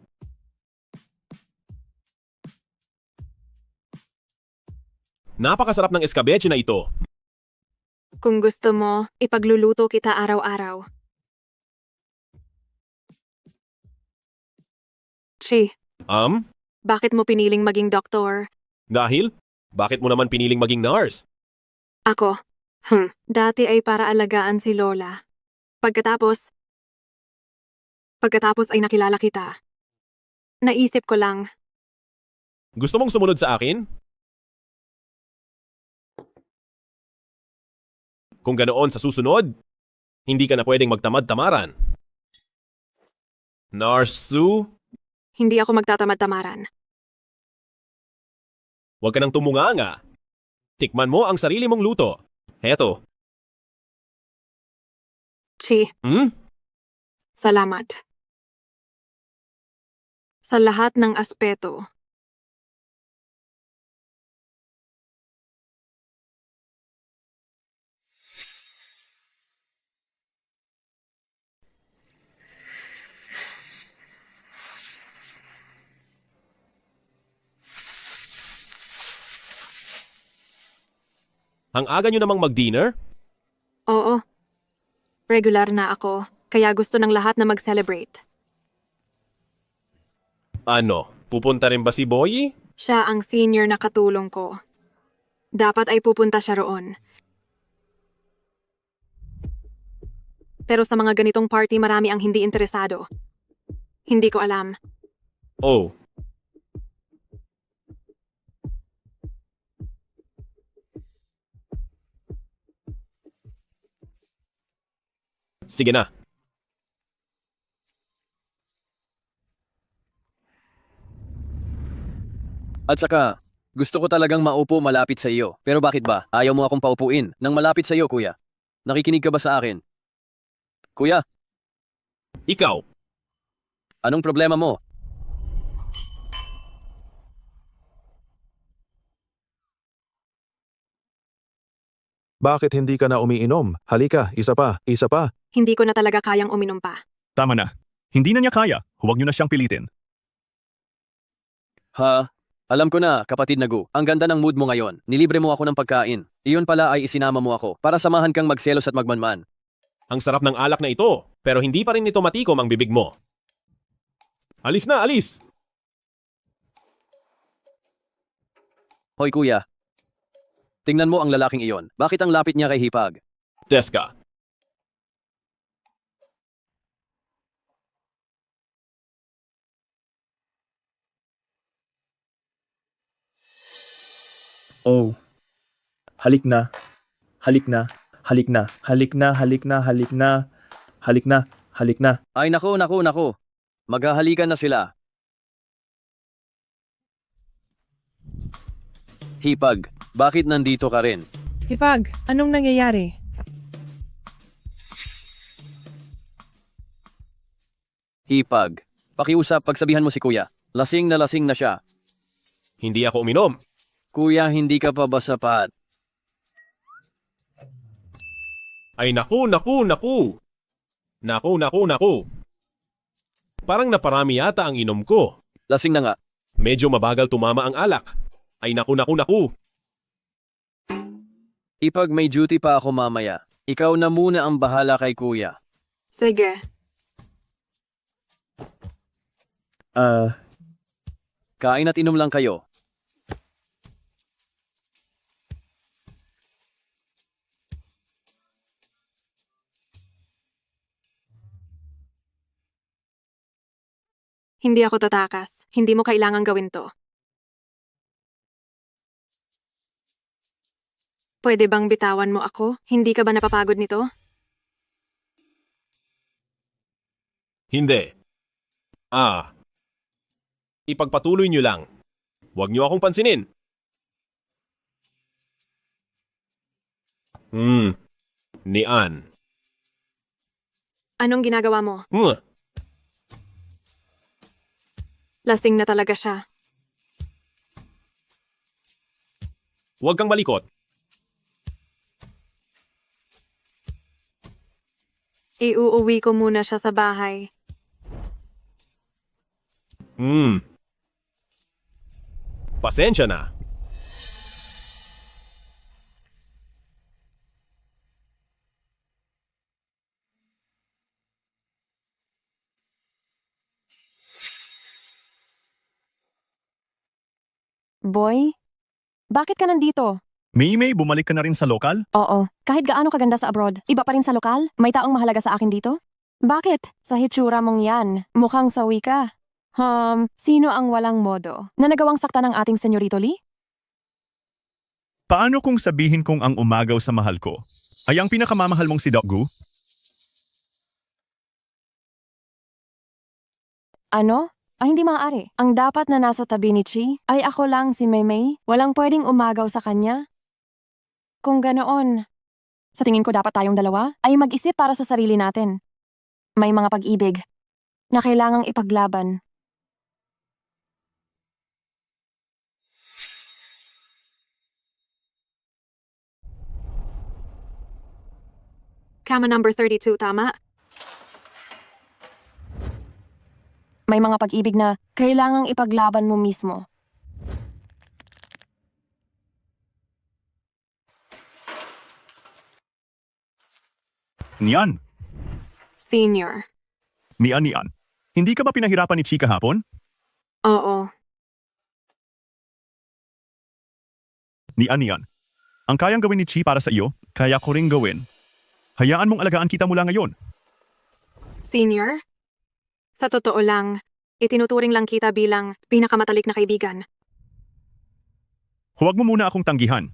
Speaker 4: Napakasarap ng escabeche na ito.
Speaker 6: Kung gusto mo, ipagluluto kita araw-araw. Chi,
Speaker 4: Um?
Speaker 6: bakit mo piniling maging doktor?
Speaker 4: Dahil? Bakit mo naman piniling maging nurse?
Speaker 6: Ako? Dati ay para alagaan si Lola. Pagkatapos ay nakilala kita. Naisip ko lang,
Speaker 4: Gusto mong sumunod sa akin? Kung ganoon sa susunod, hindi ka na pwedeng magtamad-tamaran. Nurse Sue,
Speaker 6: hindi ako magtatamad-tamaran.
Speaker 4: huwag ka nang tumunganga. Tikman mo ang sarili mong luto. Heto.
Speaker 6: Chi, salamat. Sa lahat ng aspeto.
Speaker 4: Ang aga nyo namang mag-dinner?
Speaker 6: Oo. Regular na ako, kaya gusto ng lahat na mag-celebrate.
Speaker 4: Ano, pupunta rin ba si Boy?
Speaker 6: Siya ang senior na katulong ko. Dapat ay pupunta siya roon. Pero sa mga ganitong party marami ang hindi interesado. Hindi ko alam.
Speaker 4: Oh. Sige na.
Speaker 5: At saka, gusto ko talagang maupo malapit sa iyo. Pero bakit ba? Ayaw mo akong paupuin nang malapit sa iyo, kuya. Nakikinig ka ba sa akin? Kuya,
Speaker 4: Ikaw.
Speaker 5: anong problema mo?
Speaker 13: Bakit hindi ka na umiinom? Halika, isa pa, isa pa.
Speaker 6: Hindi ko na talaga kayang uminom pa.
Speaker 11: Tama na. Hindi na niya kaya. Huwag niyo na siyang pilitin.
Speaker 5: Ha? Alam ko na, kapatid na Gu. Ang ganda ng mood mo ngayon. Nilibre mo ako ng pagkain. Iyon pala ay isinama mo ako para samahan kang magselos at magmanman.
Speaker 4: Ang sarap ng alak na ito, pero hindi pa rin ito matikom ang bibig mo. Alis na, alis!
Speaker 5: Hoy kuya. Tingnan mo ang lalaking iyon. Bakit ang lapit niya kay Hipag?
Speaker 4: Teska.
Speaker 15: Oh. Halik na. Halik na. Halik na. Halik na. Halik na. Halik na. Halik na. Halik na.
Speaker 5: Ay nako. Maghahalikan na sila. Hipag, bakit nandito ka rin?
Speaker 19: Hipag, anong nangyayari?
Speaker 5: Hipag, pakiusap pagsabihan mo si kuya. Lasing na siya.
Speaker 4: Hindi ako uminom.
Speaker 5: Kuya, hindi ka pa ba sapat?
Speaker 4: Ay naku. Naku. Parang naparami yata ang inom ko.
Speaker 5: Lasing na nga.
Speaker 4: Medyo mabagal tumama ang alak. Ay naku.
Speaker 5: Hipag, may duty pa ako mamaya. Ikaw na muna ang bahala kay kuya.
Speaker 6: Sige.
Speaker 5: Kain at inom lang kayo.
Speaker 6: Hindi ako tatakas. Hindi mo kailangang gawin to. Pwede bang bitawan mo ako? Hindi ka ba napapagod nito?
Speaker 4: Hindi. Ipagpatuloy nyo lang. Huwag nyo akong pansinin. Ni Ann.
Speaker 6: Anong ginagawa mo? Lasing na talaga siya.
Speaker 4: Huwag kang malikot.
Speaker 6: Iuuwi ko muna siya sa bahay.
Speaker 4: Pasensya na.
Speaker 16: Boy? Bakit ka nandito?
Speaker 11: May bumalik ka na rin sa lokal?
Speaker 16: Oo, kahit gaano kaganda sa abroad, iba pa rin sa lokal? May taong mahalaga sa akin dito? Bakit? Sa hitsura mong yan, mukhang sawi ka. Sino ang walang modo na nagawang sakta ng ating senyorito Lee?
Speaker 11: Paano kung sabihin kong ang umagaw sa mahal ko ay ang pinakamamahal mong si Doc Gu?
Speaker 16: Ano? Ay hindi maaari. Ang dapat na nasa tabi ni Chi ay ako lang si Maymay. Walang pwedeng umagaw sa kanya. Kung ganoon, sa tingin ko dapat tayong dalawa ay mag-isip para sa sarili natin. May mga pag-ibig na kailangang ipaglaban.
Speaker 6: Kama number 32, tama?
Speaker 16: May mga pag-ibig na kailangang ipaglaban mo mismo.
Speaker 11: Nian,
Speaker 6: Senior.
Speaker 11: Nian. Hindi ka ba pinahirapan ni Chi kahapon?
Speaker 6: Oo.
Speaker 11: Nian. Ang kayang gawin ni Chi para sa iyo, kaya ko ring gawin. Hayaan mong alagaan kita mula ngayon.
Speaker 6: Senior? Sa totoo lang, itinuturing lang kita bilang pinakamatalik na kaibigan.
Speaker 11: Huwag mo muna akong tanggihan.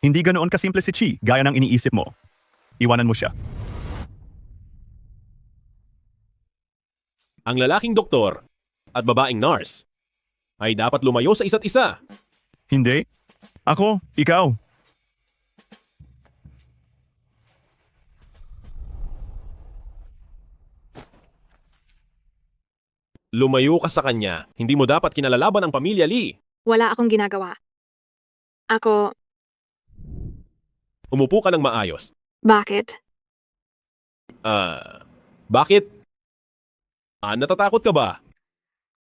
Speaker 11: Hindi ganoon kasimple si Chi, gaya ng iniisip mo. Iwanan mo siya.
Speaker 4: Ang lalaking doktor at babaeng nurse ay dapat lumayo sa isa't isa.
Speaker 11: Hindi. Ako, ikaw.
Speaker 4: Lumayo ka sa kanya. Hindi mo dapat kinalalaban ang pamilya Lee.
Speaker 6: Wala akong ginagawa. Ako,
Speaker 4: Umupo ka ng maayos.
Speaker 6: bakit?
Speaker 4: Bakit? Natatakot ka ba?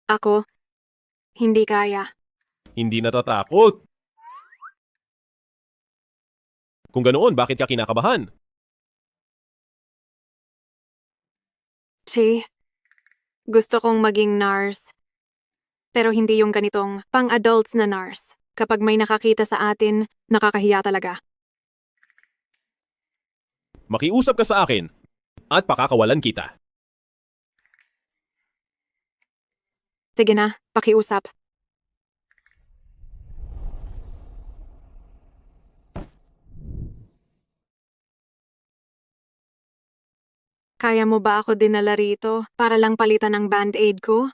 Speaker 6: Ako, hindi kaya.
Speaker 4: Hindi natatakot. Kung ganoon, bakit ka kinakabahan?
Speaker 6: Chi, gusto kong maging nurse. Pero hindi yung ganitong pang-adults na nurse. Kapag may nakakita sa atin, nakakahiya talaga.
Speaker 4: Makiusap ka sa akin at pakakawalan kita.
Speaker 6: Sige na, pakiusap. Kaya mo ba ako dinala rito para lang palitan ang band-aid ko?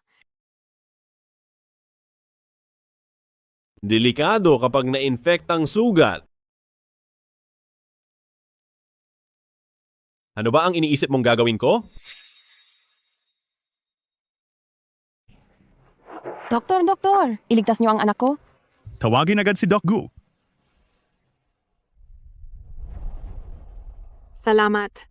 Speaker 4: Delikado kapag na-infect ang sugat. Ano ba ang iniisip mong gagawin ko?
Speaker 16: Doktor, iligtas niyo ang anak ko?
Speaker 11: Tawagin agad si Doc Gu.
Speaker 6: Salamat.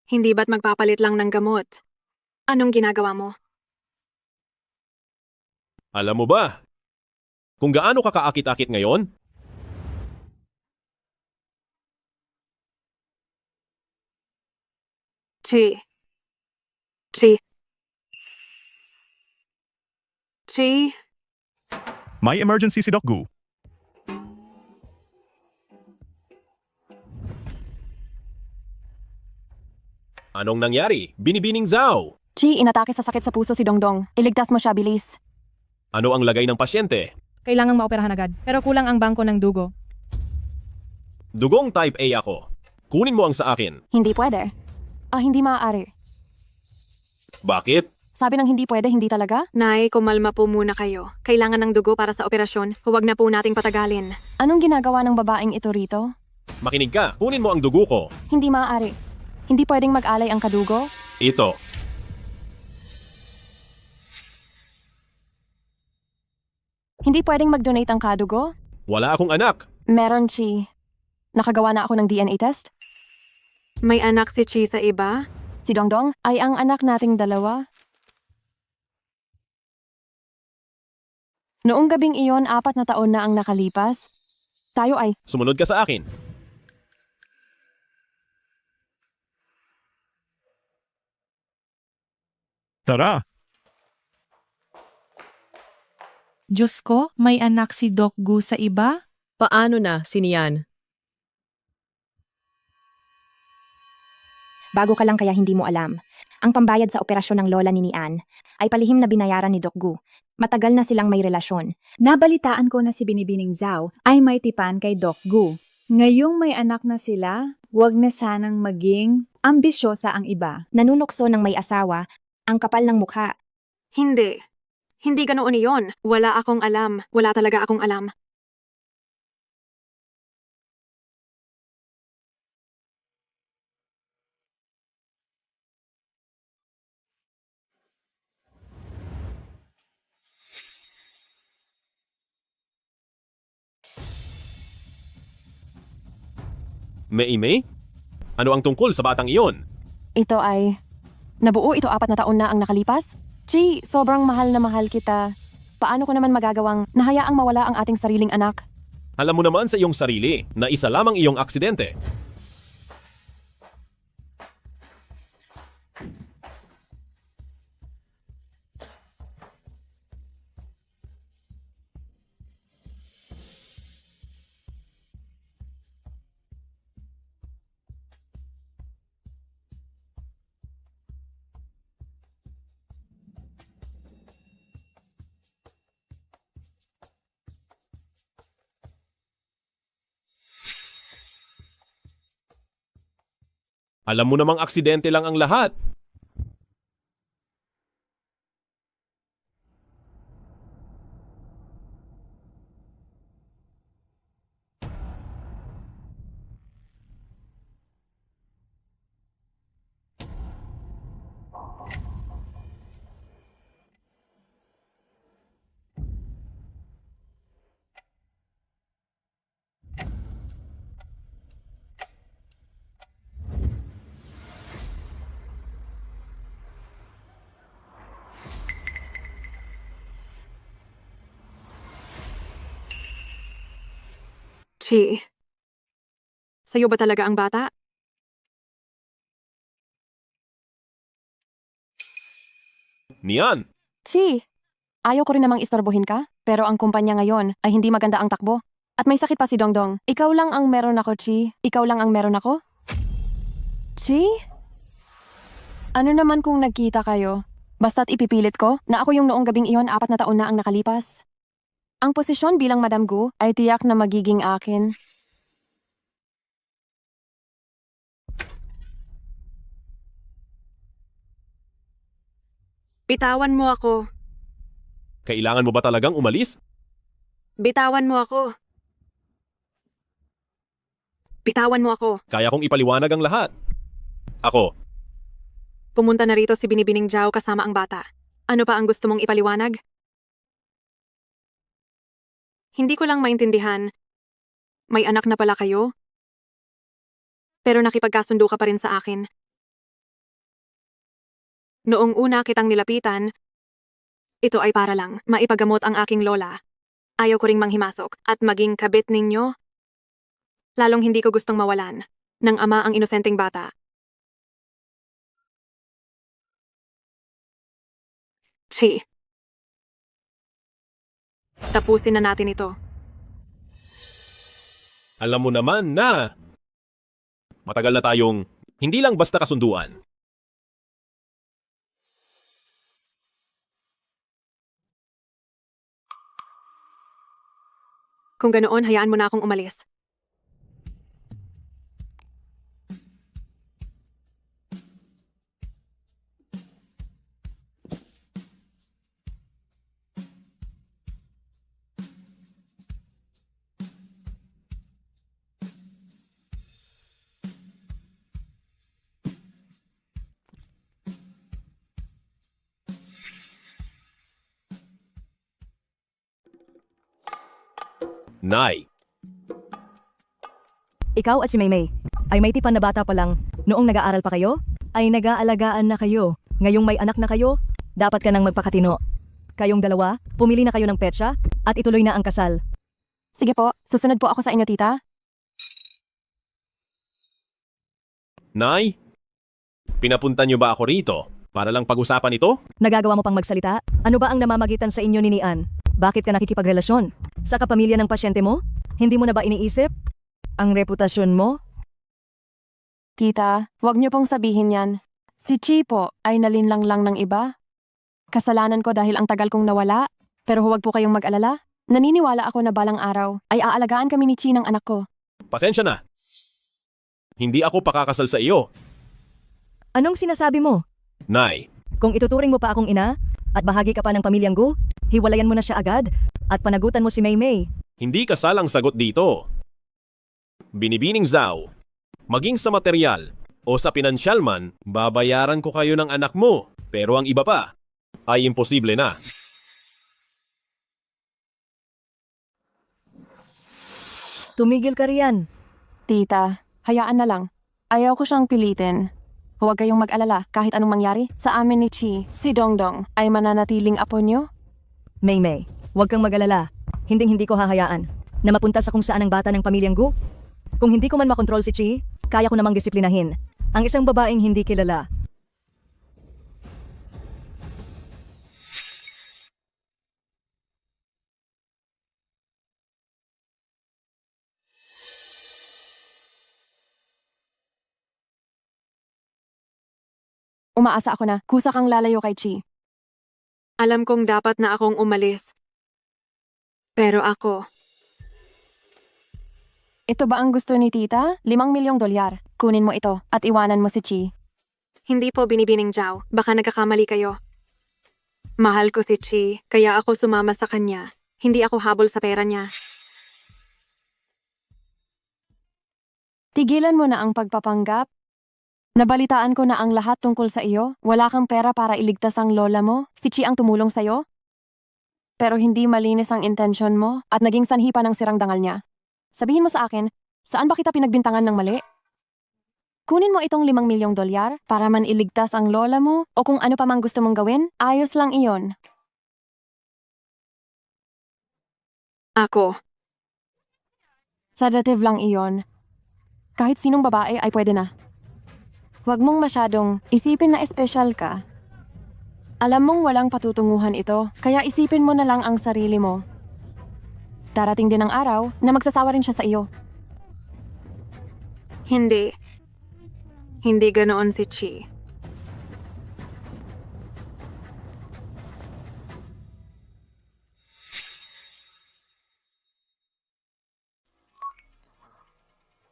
Speaker 6: Hindi ba't magpapalit lang ng gamot? Anong ginagawa mo?
Speaker 4: Alam mo ba kung gaano ka kaakit-akit ngayon?
Speaker 6: Chi.
Speaker 11: May emergency si Doc Gu.
Speaker 4: Anong nangyari? Binibining Zhao.
Speaker 16: Chi, inatake sa sakit sa puso si Dongdong. Iligtas mo siya, bilis.
Speaker 4: Ano ang lagay ng pasyente?
Speaker 19: Kailangang maoperahan agad, pero kulang ang bangko ng dugo.
Speaker 4: Dugong type A ako. Kunin mo ang sa akin.
Speaker 16: Hindi pwede. Hindi maaari.
Speaker 4: Bakit?
Speaker 16: Sabi ng hindi pwede, hindi talaga?
Speaker 6: Nay, kumalma po muna kayo. Kailangan ng dugo para sa operasyon. Huwag na po nating patagalin.
Speaker 16: Anong ginagawa ng babaeng ito rito?
Speaker 4: Makinig ka. Kunin mo ang dugo ko.
Speaker 16: Hindi maaari. Hindi pwedeng mag-alay ang kadugo?
Speaker 4: Ito.
Speaker 16: Hindi pwedeng mag-donate ang kadugo?
Speaker 4: Wala akong anak.
Speaker 16: Meron, Chi. Nakagawa na ako ng DNA test?
Speaker 6: May anak si Chi sa iba?
Speaker 16: Si Dongdong ay ang anak nating dalawa. Noong gabing iyon, 4 na taon na ang nakalipas. Tayo ay
Speaker 4: Sumunod ka sa akin.
Speaker 11: Tara!
Speaker 9: Diyos ko, may anak si Doc Gu sa iba?
Speaker 20: Paano na, Sinian?
Speaker 8: Bago ka lang kaya hindi mo alam. Ang pambayad sa operasyon ng lola ni Nian ay palihim na binayaran ni Doc Gu. Matagal na silang may relasyon.
Speaker 17: Nabalitaan ko na si Binibining Zhao ay may tipan kay Doc Gu. Ngayong may anak na sila, wag na sanang maging ambisyosa ang iba.
Speaker 8: Nanunukso ng may asawa, ang kapal ng mukha.
Speaker 6: Hindi. Hindi ganoon iyon. Wala akong alam. Wala talaga akong alam.
Speaker 4: Mei? Ano ang tungkol sa batang iyon?
Speaker 16: ito ay... Nabuo ito 4 na taon na ang nakalipas? Chi, sobrang mahal na mahal kita. Paano ko naman magagawang nahayaang mawala ang ating sariling anak?
Speaker 4: Alam mo naman sa iyong sarili na isa lamang iyong aksidente. Alam mo namang aksidente lang ang lahat.
Speaker 6: Chi, sa'yo ba talaga ang bata?
Speaker 4: Nian!
Speaker 16: Chi, ayaw ko rin namang istorbohin ka, pero ang kumpanya ngayon ay hindi maganda ang takbo. At may sakit pa si Dongdong. Ikaw lang ang meron ako, Chi. Ikaw lang ang meron ako? Chi? Ano naman kung nagkita kayo? Basta't ipipilit ko na ako yung noong gabing iyon 4 na taon na ang nakalipas. Ang posisyon bilang Madam Gu ay tiyak na magiging akin.
Speaker 6: Bitawan mo ako.
Speaker 4: Kailangan mo ba talagang umalis?
Speaker 6: Bitawan mo ako. Bitawan mo ako.
Speaker 4: Kaya kong ipaliwanag ang lahat. Ako,
Speaker 6: Pumunta na rito si Binibining Zhao kasama ang bata. Ano pa ang gusto mong ipaliwanag? Hindi ko lang maintindihan. May anak na pala kayo? Pero nakipagkasundo ka pa rin sa akin. Noong una kitang nilapitan, ito ay para lang maipagamot ang aking lola. Ayaw ko ring manghimasok at maging kabit ninyo. Lalong hindi ko gustong mawalan ng ama ang inosenteng bata. Chi. Tapusin na natin ito.
Speaker 4: alam mo naman na matagal na tayong hindi lang basta kasunduan.
Speaker 6: Kung ganoon, hayaan mo na akong umalis.
Speaker 4: Nay,
Speaker 21: Ikaw at si Maymay ay may tipan na bata pa lang. Noong nag-aaral pa kayo, ay nag-aalagaan na kayo. Ngayong may anak na kayo, dapat ka nang magpakatino. Kayong dalawa, pumili na kayo ng petsa at ituloy na ang kasal.
Speaker 16: Sige po, susunod po ako sa inyo, tita.
Speaker 4: Nay, pinapunta niyo ba ako rito para lang pag-usapan ito?
Speaker 21: Nagagawa mo pang magsalita? Ano ba ang namamagitan sa inyo ni Nian? Bakit ka nakikipagrelasyon? Sa kapamilya ng pasyente mo? Hindi mo na ba iniisip ang reputasyon mo?
Speaker 16: Tita, wag niyo pong sabihin yan. Si Chi po ay nalinlang lang ng iba. Kasalanan ko dahil ang tagal kong nawala. Pero huwag po kayong mag-alala. Naniniwala ako na balang araw ay aalagaan kami ni Chi ng anak ko.
Speaker 4: Pasensya na. Hindi ako pakakasal sa iyo.
Speaker 21: Anong sinasabi mo?
Speaker 4: Nay,
Speaker 21: Kung ituturing mo pa akong ina at bahagi ka pa ng pamilyang Gu, hiwalayan mo na siya agad at panagutan mo si Maymay.
Speaker 4: hindi kasal ang sagot dito. Binibining Zhao, maging sa material o sa pinansyal man, babayaran ko kayo ng anak mo. Pero ang iba pa ay imposible na.
Speaker 21: Tumigil ka riyan.
Speaker 16: Tita, hayaan na lang. Ayaw ko siyang pilitin. Huwag kayong mag-alala kahit anong mangyari. Sa amin ni Chi, si Dongdong ay mananatiling apo niyo.
Speaker 21: Maymay, huwag kang mag-alala. Hinding-hindi ko hahayaan na mapunta sa kung saan ang bata ng pamilyang Gu. Kung hindi ko man makontrol si Chi, kaya ko namang disiplinahin ang isang babaeng hindi kilala.
Speaker 16: Umaasa ako na kusa kang lalayo kay Chi.
Speaker 6: Alam kong dapat na akong umalis. Pero ako,
Speaker 16: Ito ba ang gusto ni tita? 5 milyong dolyar. Kunin mo ito at iwanan mo si Chi.
Speaker 6: hindi po binibining Zhao. Baka nagkakamali kayo. Mahal ko si Chi, kaya ako sumama sa kanya. Hindi ako habol sa pera niya.
Speaker 16: Tigilan mo na ang pagpapanggap. Nabalitaan ko na ang lahat tungkol sa iyo. Wala kang pera para iligtas ang lola mo. Si Chi ang tumulong sa'yo. Pero hindi malinis ang intensyon mo at naging sanhi pa ng sirang dangal niya. Sabihin mo sa akin, saan ba kita pinagbintangan ng mali? Kunin mo itong 5 milyong dolyar para man iligtas ang lola mo o kung ano pa mang gusto mong gawin, ayos lang iyon.
Speaker 6: Ako,
Speaker 16: Sedative lang iyon. Kahit sinong babae ay pwede na. Huwag mong masyadong isipin na espesyal ka. Alam mong walang patutunguhan ito, kaya isipin mo na lang ang sarili mo. Darating din ang araw na magsasawa rin siya sa iyo.
Speaker 6: hindi. Hindi ganoon si Chi.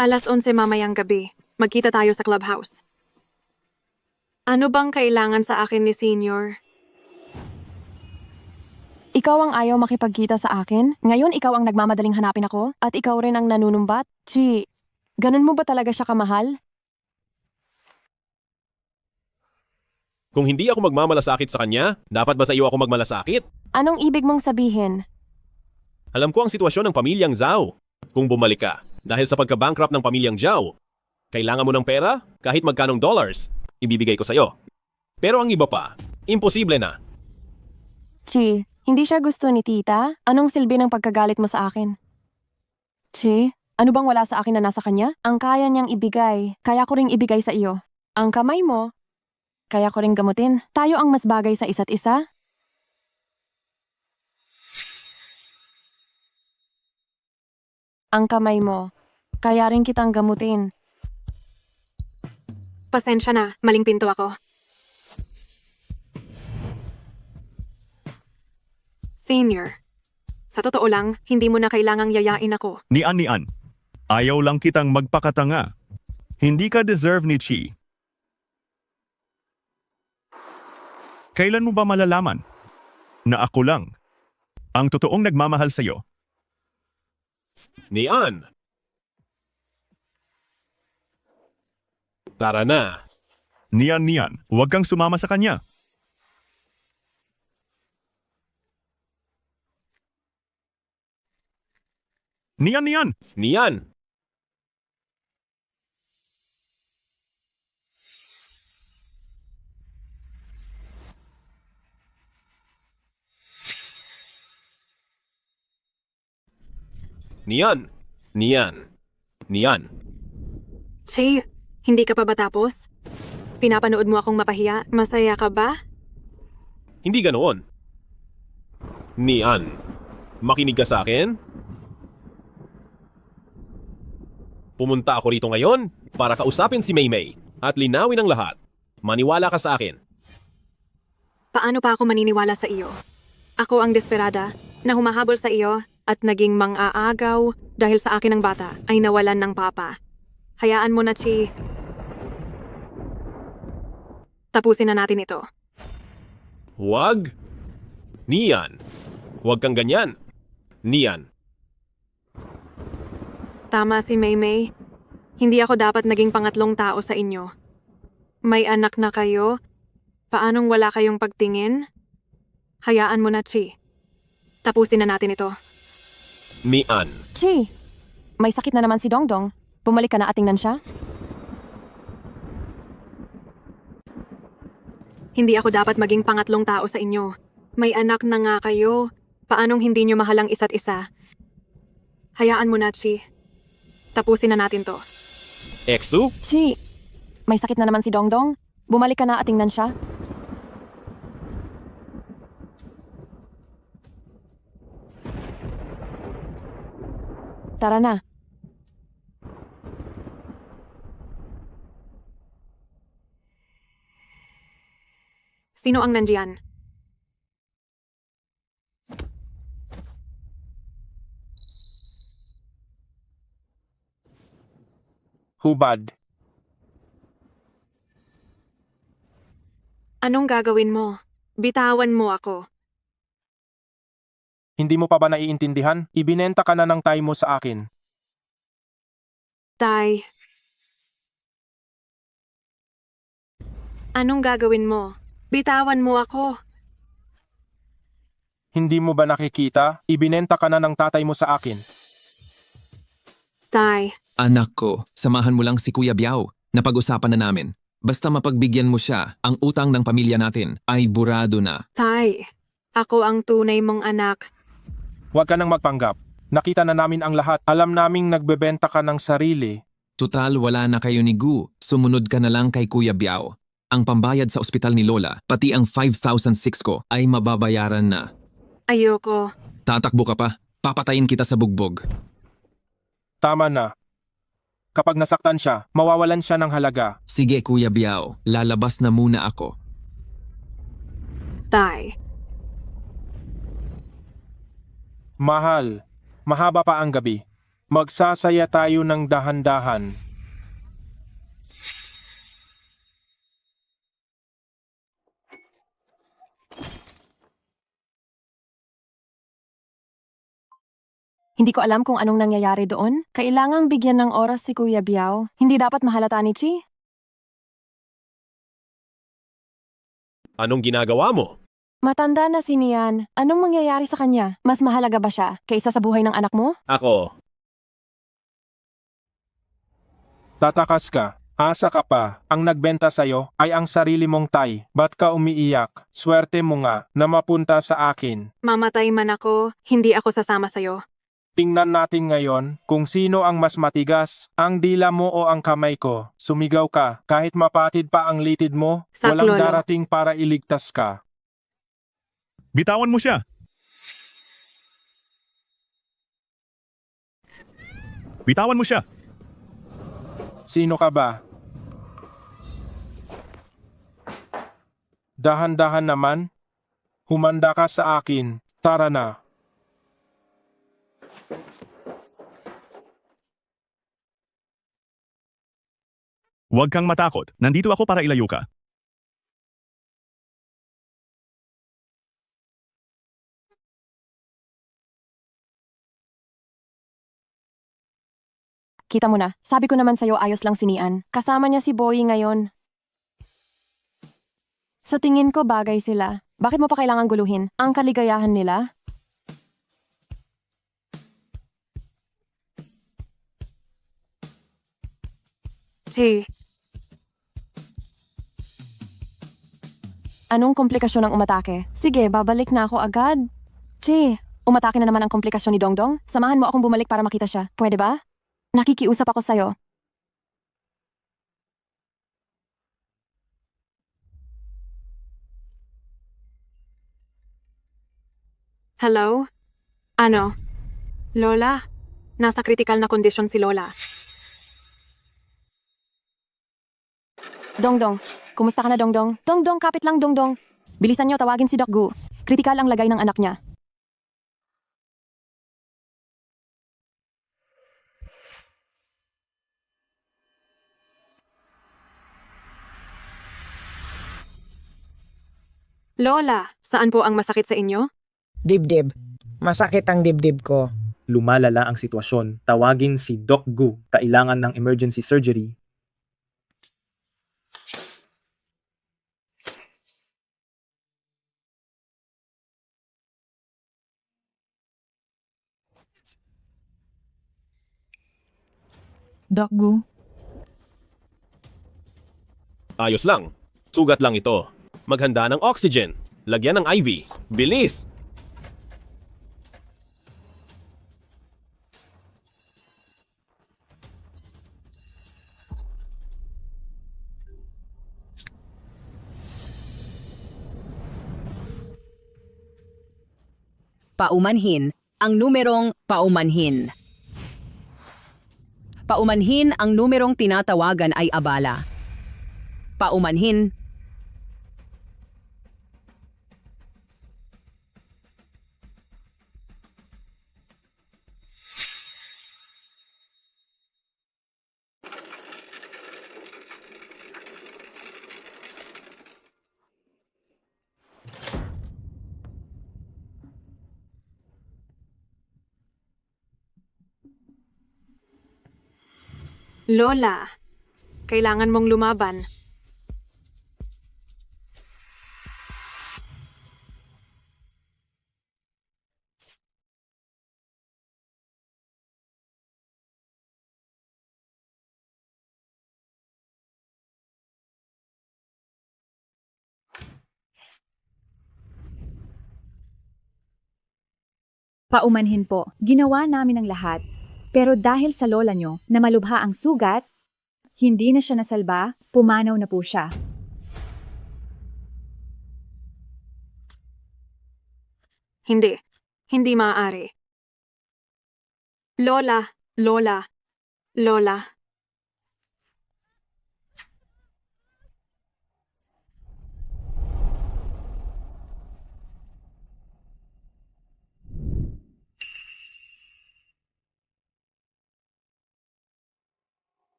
Speaker 6: Alas 11 mamayang gabi. Magkita tayo sa clubhouse. Ano bang kailangan sa akin ni Senior?
Speaker 16: Ikaw ang ayaw makipagkita sa akin? Ngayon ikaw ang nagmamadaling hanapin ako? At ikaw rin ang nanunumbat? Chi, ganun mo ba talaga siya kamahal?
Speaker 4: Kung hindi ako magmamalasakit sa kanya, dapat ba sa iyo ako magmalasakit?
Speaker 16: Anong ibig mong sabihin?
Speaker 4: Alam ko ang sitwasyon ng pamilyang Zhao. Kung bumalik ka, dahil sa pagka-bankrupt ng pamilyang Zhao, kailangan mo ng pera, kahit magkanong dollars, ibibigay ko sa'yo. Pero ang iba pa, imposible na.
Speaker 16: Chi, hindi siya gusto ni tita? Anong silbi ng pagkagalit mo sa akin? Chi, ano bang wala sa akin na nasa kanya? Ang kaya niyang ibigay, kaya ko ring ibigay sa iyo. Ang kamay mo, kaya ko ring gamutin. Tayo ang mas bagay sa isa't isa. Ang kamay mo, kaya rin kitang gamutin.
Speaker 6: Pasensya na, maling pinto ako. Senior, sa totoo lang, hindi mo na kailangang yayain ako.
Speaker 11: Nian. Ayaw lang kitang magpakatanga. Hindi ka deserve ni Chi. Kailan mo ba malalaman na ako lang ang totoong nagmamahal sa'yo?
Speaker 4: Nian! Tara na.
Speaker 11: Nian, huwag kang sumama sa kanya. Nian!
Speaker 4: Nian! Nian! Nian! Nian!
Speaker 6: Chi, hindi ka pa ba tapos? Pinapanood mo akong mapahiya? Masaya ka ba?
Speaker 4: Hindi ganoon. Nian, makinig ka sa akin? Pumunta ako rito ngayon para kausapin si Maymay at linawin ang lahat. Maniwala ka sa akin.
Speaker 6: Paano pa ako maniniwala sa iyo? Ako ang desperada na humahabol sa iyo at naging mang-aagaw dahil sa akin ang bata ay nawalan ng papa. Hayaan mo na, Chi. Tapusin na natin ito.
Speaker 4: Huwag! Nian! Huwag kang ganyan! Nian!
Speaker 6: Tama si Maymay. Hindi ako dapat naging pangatlong tao sa inyo. May anak na kayo? Paanong wala kayong pagtingin? Hayaan mo na, Chi. Tapusin na natin ito.
Speaker 4: Nian!
Speaker 16: Chi, may sakit na naman si Dongdong. Bumalik ka na at tingnan siya?
Speaker 6: Hindi ako dapat maging pangatlong tao sa inyo. May anak na nga kayo. Paanong hindi nyo mahalang isa't isa? Hayaan mo na, Chi. Tapusin na natin to.
Speaker 4: Exu?
Speaker 16: Chi, may sakit na naman si Dongdong. Bumalik ka na at tingnan siya? Tara na.
Speaker 6: Sino ang nandiyan?
Speaker 13: Hubad.
Speaker 6: Anong gagawin mo? Bitawan mo ako.
Speaker 13: Hindi mo pa ba naiintindihan? Ibinenta ka na ng tay mo sa akin.
Speaker 6: Tay. Anong gagawin mo? Bitawan mo ako.
Speaker 13: Hindi mo ba nakikita? Ibinenta ka na ng tatay mo sa akin.
Speaker 6: Tay.
Speaker 2: Anak ko, samahan mo lang si Kuya Biao. Napag-usapan na namin. Basta mapagbigyan mo siya, ang utang ng pamilya natin ay burado na.
Speaker 6: Tay. Ako ang tunay mong anak.
Speaker 13: Huwag ka nang magpanggap. Nakita na namin ang lahat. Alam naming nagbebenta ka ng sarili.
Speaker 2: Tutal, wala na kayo ni Gu. Sumunod ka na lang kay Kuya Biao. Ang pambayad sa ospital ni Lola, pati ang 5,006 ko ay mababayaran na.
Speaker 6: Ayoko.
Speaker 2: Tatakbo ka pa, papatayin kita sa bugbog.
Speaker 13: Tama na. Kapag nasaktan siya, mawawalan siya ng halaga.
Speaker 2: Sige Kuya Biao, lalabas na muna ako.
Speaker 6: Tay.
Speaker 13: Mahal, mahaba pa ang gabi. Magsasaya tayo ng dahan-dahan.
Speaker 16: Hindi ko alam kung anong nangyayari doon. Kailangang bigyan ng oras si Kuya Biao. Hindi dapat mahalata ni Chi.
Speaker 4: Anong ginagawa mo?
Speaker 16: Matanda na si Nian. Anong mangyayari sa kanya? Mas mahalaga ba siya kaysa sa buhay ng anak mo?
Speaker 4: Ako.
Speaker 13: Tatakas ka. Asa ka pa. Ang nagbenta sa'yo ay ang sarili mong tay. Ba't ka umiiyak? Swerte mo nga na mapunta sa akin.
Speaker 6: Mamatay man ako, hindi ako sasama sa'yo.
Speaker 13: Tingnan natin ngayon kung sino ang mas matigas, ang dila mo o ang kamay ko. Sumigaw ka, kahit mapatid pa ang litid mo, walang
Speaker 6: Saklolo.
Speaker 13: darating para iligtas ka.
Speaker 11: Bitawan mo siya! Bitawan mo siya!
Speaker 13: Sino ka ba? Dahan-dahan naman. Humanda ka sa akin. Tara na.
Speaker 11: Huwag kang matakot. Nandito ako para ilayo ka.
Speaker 16: Kita mo na, sabi ko naman sa'yo ayos lang si Nian. Kasama niya si Boy ngayon. Sa tingin ko bagay sila. Bakit mo pa kailangan guluhin? Ang kaligayahan nila?
Speaker 6: Chi.
Speaker 16: Anong komplikasyon ang umatake? Sige, babalik na ako agad. Chi, Umatake na naman ang komplikasyon ni Dongdong. Samahan mo akong bumalik para makita siya. Pwede ba? Nakikiusap ako sa'yo.
Speaker 6: Hello? Ano? Lola? Nasa critical na kondisyon si Lola.
Speaker 16: Dongdong, kumusta ka na Dongdong? Dongdong, kapit lang Dongdong. Bilisan niyo, tawagin si Doc Gu. Kritikal ang lagay ng anak niya.
Speaker 6: Lola, saan po ang masakit sa inyo?
Speaker 10: Dibdib. Masakit ang dibdib ko.
Speaker 15: Lumalala ang sitwasyon. Tawagin si Doc Gu. Kailangan ng emergency surgery.
Speaker 9: Doc Gu,
Speaker 4: Ayos lang. Sugat lang ito. Maghanda ng oxygen. Lagyan ng IV. Bilis!
Speaker 20: Paumanhin ang numerong paumanhin. Paumanhin ang numerong tinatawagan ay abala. Paumanhin.
Speaker 6: Lola, kailangan mong lumaban.
Speaker 17: Paumanhin po, ginawa namin ang lahat. Pero dahil sa lola nyo na malubha ang sugat, hindi na siya nasalba, pumanaw na po siya.
Speaker 6: Hindi. Hindi maaari. Lola, Lola, Lola.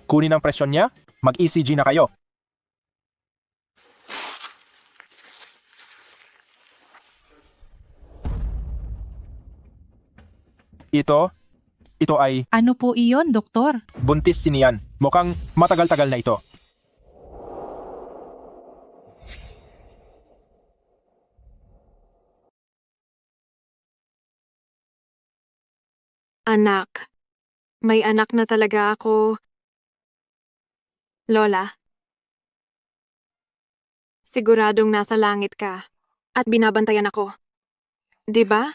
Speaker 13: Kunin ang presyon niya, mag-ECG na kayo. Ito ay
Speaker 9: ano po iyon, doktor?
Speaker 13: buntis si Nian. Mukhang matagal-tagal na ito.
Speaker 6: Anak. May anak na talaga ako. Lola. Siguradong nasa langit ka at binabantayan ako. 'Di ba?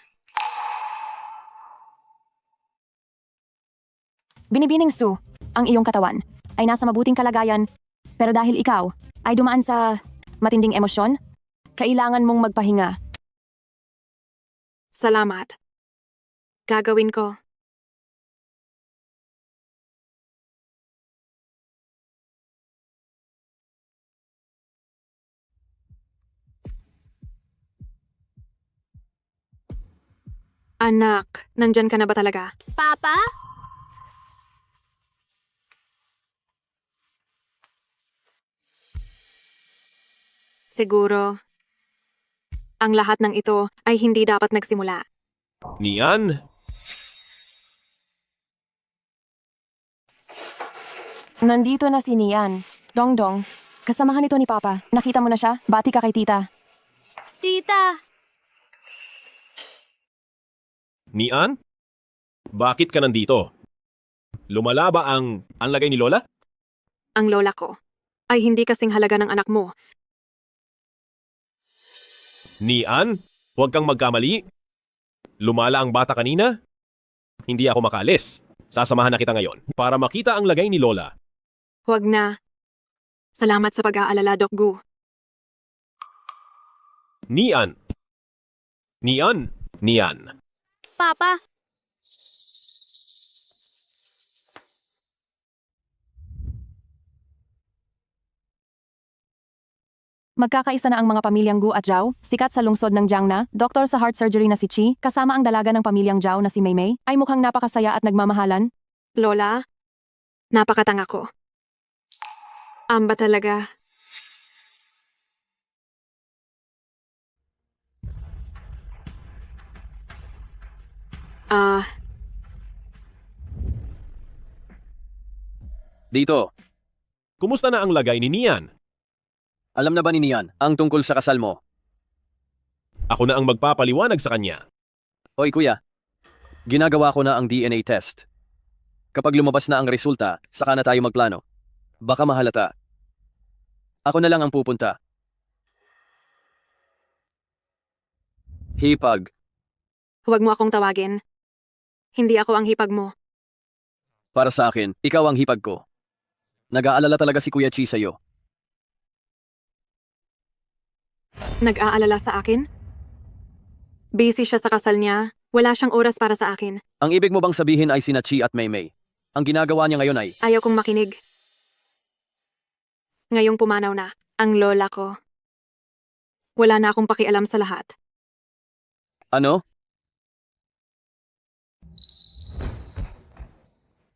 Speaker 16: Binibining Sue, ang iyong katawan ay nasa mabuting kalagayan, pero dahil ikaw ay dumaan sa matinding emosyon, kailangan mong magpahinga.
Speaker 6: Salamat. Gagawin ko. Anak, nandyan ka na ba talaga?
Speaker 1: Papa?
Speaker 6: Siguro, ang lahat ng ito ay hindi dapat nagsimula.
Speaker 4: Nian?
Speaker 16: Nandito na si Nian. Dongdong, kasamahan ito ni Papa. Nakita mo na siya? Bati ka kay tita.
Speaker 1: Tita!
Speaker 4: Nian? Bakit ka nandito? Lumala ba ang lagay ni Lola?
Speaker 6: Ang lola ko ay hindi kasing halaga ng anak mo.
Speaker 4: Nian? Huwag kang magkamali. Lumala ang bata kanina. Hindi ako makaalis. Sasamahan na kita ngayon para makita ang lagay ni Lola.
Speaker 6: Huwag na. Salamat sa pag-aalala, Doc Gu.
Speaker 4: Nian. Nian. Nian.
Speaker 1: Papa,
Speaker 16: Magkakaisa na ang mga pamilyang Gu at Zhao, sikat sa lungsod ng Jiangna, doktor sa heart surgery na si Chi, kasama ang dalaga ng pamilyang Zhao na si Maymay, ay mukhang napakasaya at nagmamahalan.
Speaker 6: Lola, napakatanga ko. Amba talaga.
Speaker 5: Dito.
Speaker 4: Kumusta na ang lagay ni Nian?
Speaker 5: Alam na ba ni Nian ang tungkol sa kasal mo?
Speaker 4: Ako na ang magpapaliwanag sa kanya.
Speaker 5: Hoy kuya, ginagawa ko na ang DNA test. Kapag lumabas na ang resulta, saka na tayo magplano. Baka mahalata. Ako na lang ang pupunta. Hipag.
Speaker 6: Huwag mo akong tawagin. Hindi ako ang hipag mo.
Speaker 5: Para sa akin, ikaw ang hipag ko. Nag-aalala talaga si Kuya Chi sa'yo.
Speaker 6: Nag-aalala sa akin? Busy siya sa kasal niya. Wala siyang oras para sa akin.
Speaker 5: Ang ibig mo bang sabihin ay sina Chi at Maymay? Ang ginagawa niya ngayon ay...
Speaker 6: Ayaw kong makinig. Ngayong pumanaw na, ang lola ko. Wala na akong pakialam sa lahat.
Speaker 5: Ano?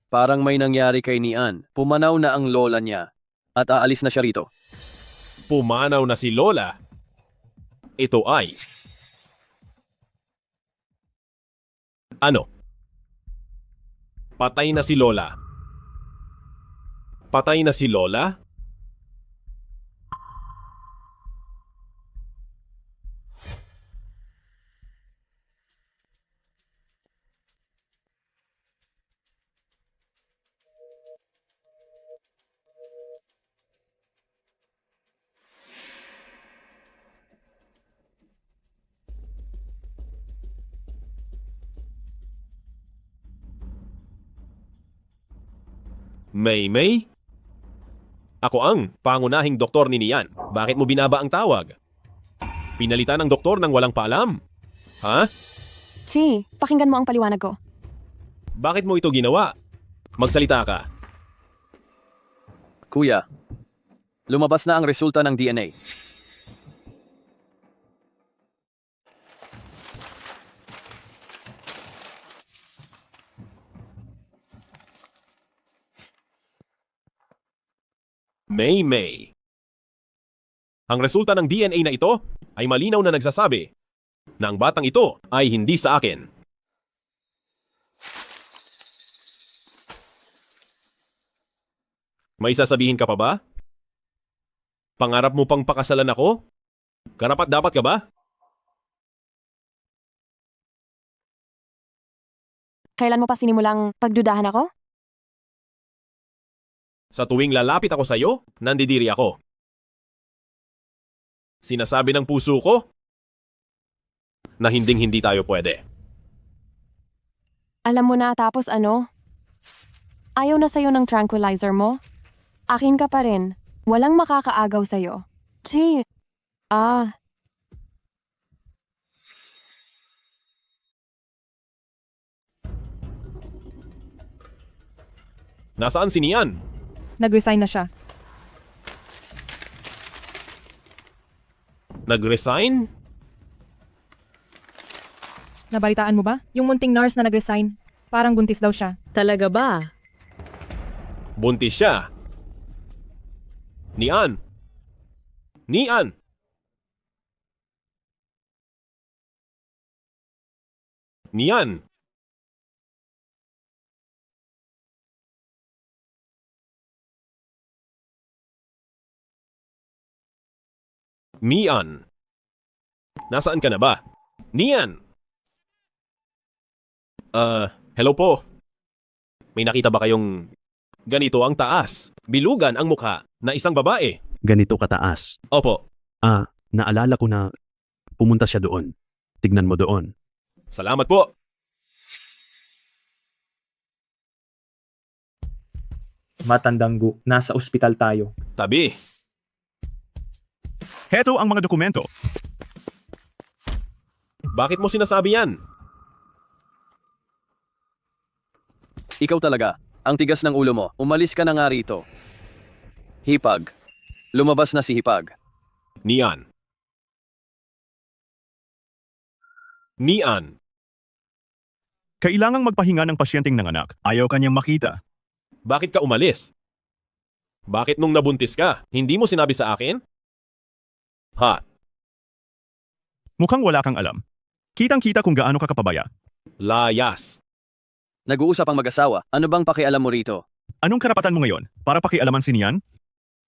Speaker 5: Parang may nangyari kay Nian. Pumanaw na ang lola niya at aalis na siya rito.
Speaker 4: Pumanaw na si Lola. Ito ay... Ano? Patay na si Lola. Patay na si Lola? Maymay? Ako ang pangunahing doktor ni Nian. Bakit mo binaba ang tawag? Pinalitan ng doktor nang walang paalam? Ha?
Speaker 16: Chi, pakinggan mo ang paliwanag ko.
Speaker 4: Bakit mo ito ginawa? Magsalita ka.
Speaker 5: Kuya, lumabas na ang resulta ng DNA.
Speaker 4: Maymay. Ang resulta ng DNA na ito ay malinaw na nagsasabi na ang batang ito ay hindi sa akin. May sasabihin ka pa ba? Pangarap mo pang pakasalan ako? Karapat dapat ka ba?
Speaker 16: Kailan mo pa sinimulang pagdudahan ako?
Speaker 4: Sa tuwing lalapit ako sa iyo, nandidiri ako. Sinasabi ng puso ko na hinding-hindi tayo pwede.
Speaker 16: Alam mo na tapos ano? Ayaw na sa'yo ng tranquilizer mo? Akin ka pa rin. Walang makakaagaw sa'yo. Chi.
Speaker 4: Nasaan si Nian?
Speaker 19: Nag-resign na siya.
Speaker 4: Nag-resign?
Speaker 19: Nabalitaan mo ba? Yung munting nurse na nag-resign. Parang buntis daw siya.
Speaker 20: Talaga ba?
Speaker 4: Buntis siya. Nian! Nian! Nian! Nian! Nasaan ka na ba? Nian! Hello po. May nakita ba kayong ganito ang taas? Bilugan ang mukha na isang babae.
Speaker 11: Ganito kataas.
Speaker 4: Opo.
Speaker 11: Naalala ko na pumunta siya doon.
Speaker 4: Tignan mo doon. Salamat po.
Speaker 15: Matandang Gu, nasa ospital tayo.
Speaker 4: Tabi.
Speaker 11: Heto ang mga dokumento.
Speaker 4: Bakit mo sinasabi yan?
Speaker 5: Ikaw talaga. Ang tigas ng ulo mo. Umalis ka na nga rito. Hipag. Lumabas na si Hipag.
Speaker 4: Nian. Nian.
Speaker 11: Kailangang magpahinga ng pasyenteng nanganak. Ayaw kanyang makita.
Speaker 4: Bakit ka umalis? Bakit nung nabuntis ka, hindi mo sinabi sa akin? Ha?
Speaker 11: Mukhang wala kang alam. Kitang-kita kung gaano ka kapabaya.
Speaker 4: Layas.
Speaker 5: Nag-uusap ang mag-asawa. Ano bang pakialam mo rito?
Speaker 11: Anong karapatan mo ngayon? Para pakialaman si Nian?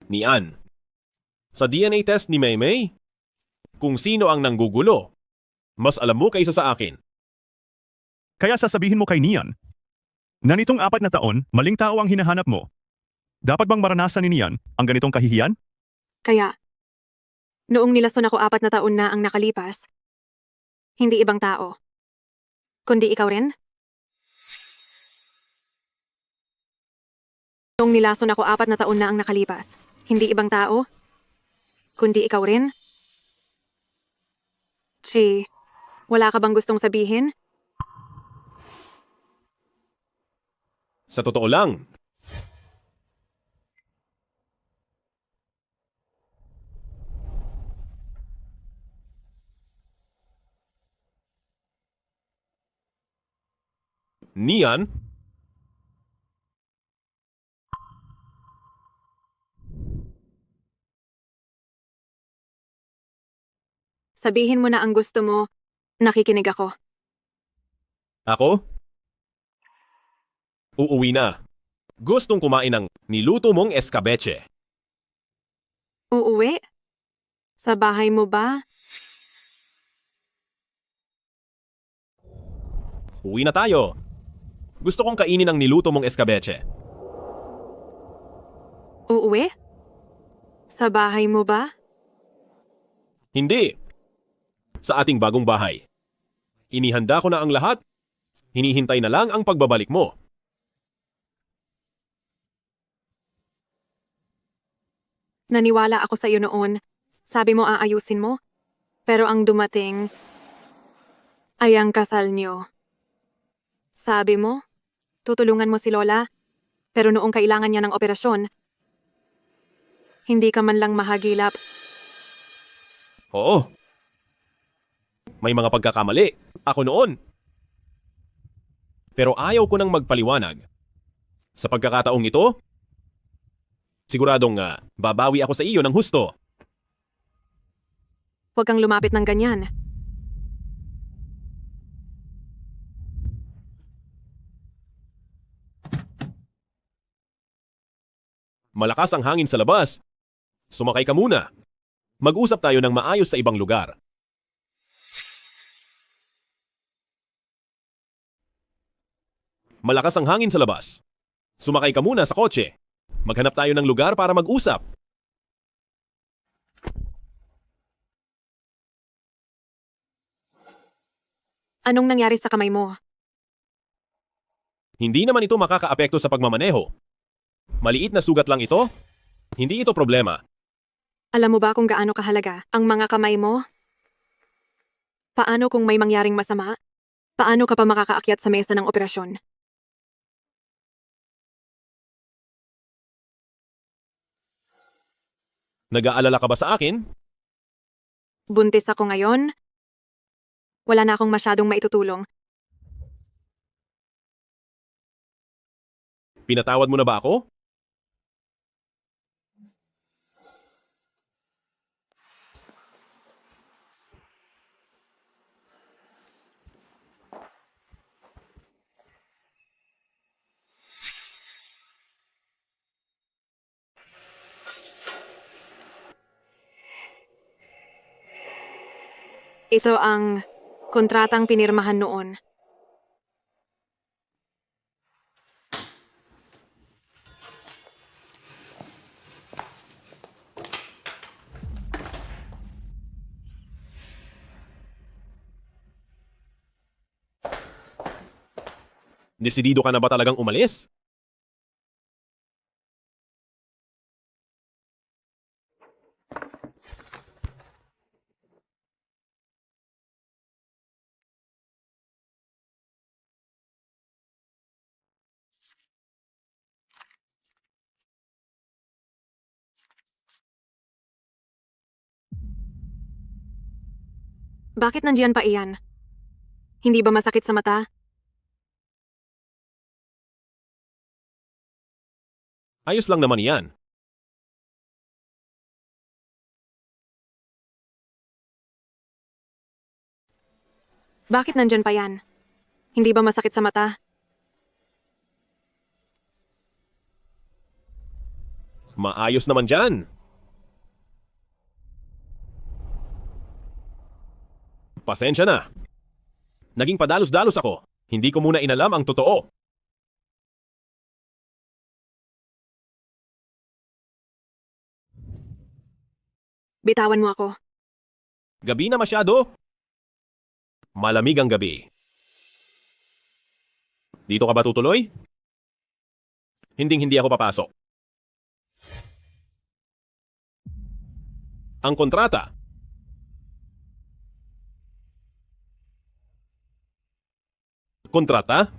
Speaker 4: Nian. Sa DNA test ni Maymay, kung sino ang nanggugulo, mas alam mo kaysa sa akin.
Speaker 11: Kaya sasabihin mo kay Nian na nitong 4 na taon, maling tao ang hinahanap mo. Dapat bang maranasan ni Nian ang ganitong kahihiyan?
Speaker 6: Kaya, noong nilason ako 4 na taon na ang nakalipas, hindi ibang tao, kundi ikaw rin? Noong nilason ako 4 na taon na ang nakalipas, hindi ibang tao, kundi ikaw rin? Chi, wala ka bang gustong sabihin?
Speaker 4: Sa totoo lang, Nian?
Speaker 6: Sabihin mo na ang gusto mo, nakikinig ako.
Speaker 4: Ako? Uuwi na. Gustong kumain ng niluto mong escabeche.
Speaker 6: Uuwi? Sa bahay mo ba?
Speaker 4: Uwi na tayo. Gusto kong kainin ang niluto mong escabeche.
Speaker 6: Uuwi? Sa bahay mo ba?
Speaker 4: Hindi. Sa ating bagong bahay. Inihanda ko na ang lahat. Hinihintay na lang ang pagbabalik mo.
Speaker 6: Naniwala ako sa iyo noon. Sabi mo aayusin mo. Pero ang dumating ay ang kasal niyo. Sabi mo, tutulungan mo si Lola. Pero noong kailangan niya ng operasyon, hindi ka man lang mahagilap.
Speaker 4: Oo. May mga pagkakamali. Ako noon. Pero ayaw ko nang magpaliwanag. Sa pagkakataong ito, siguradong babawi ako sa iyo ng husto.
Speaker 6: Huwag kang lumapit ng ganyan.
Speaker 4: Malakas ang hangin sa labas. Sumakay ka muna. Mag-usap tayo ng maayos sa ibang lugar. Malakas ang hangin sa labas. Sumakay ka muna sa kotse. Maghanap tayo ng lugar para mag-usap.
Speaker 6: Anong nangyari sa kamay mo?
Speaker 4: Hindi naman ito makakaapekto sa pagmamaneho. Maliit na sugat lang ito. Hindi ito problema.
Speaker 6: Alam mo ba kung gaano kahalaga ang mga kamay mo? Paano kung may mangyaring masama? Paano ka pa makakaakyat sa mesa ng operasyon?
Speaker 4: Nag-aalala ka ba sa akin?
Speaker 6: Buntis ako ngayon. Wala na akong masyadong maitutulong.
Speaker 4: Pinatawad mo na ba ako?
Speaker 6: Ito ang kontratang pinirmahan noon.
Speaker 4: Desidido ka na ba talagang umalis?
Speaker 6: Bakit nandiyan pa iyan? Hindi ba masakit sa mata?
Speaker 4: Ayos lang naman yan.
Speaker 6: Bakit nandyan pa yan? Hindi ba masakit sa mata?
Speaker 4: Maayos naman dyan. Pasensya na. Naging padalos-dalos ako. Hindi ko muna inalam ang totoo.
Speaker 6: Bitawan mo ako.
Speaker 4: Gabi na masyado. Malamig ang gabi. Dito ka ba tutuloy? Hinding-hindi ako papasok. Ang kontrata. Kontrata?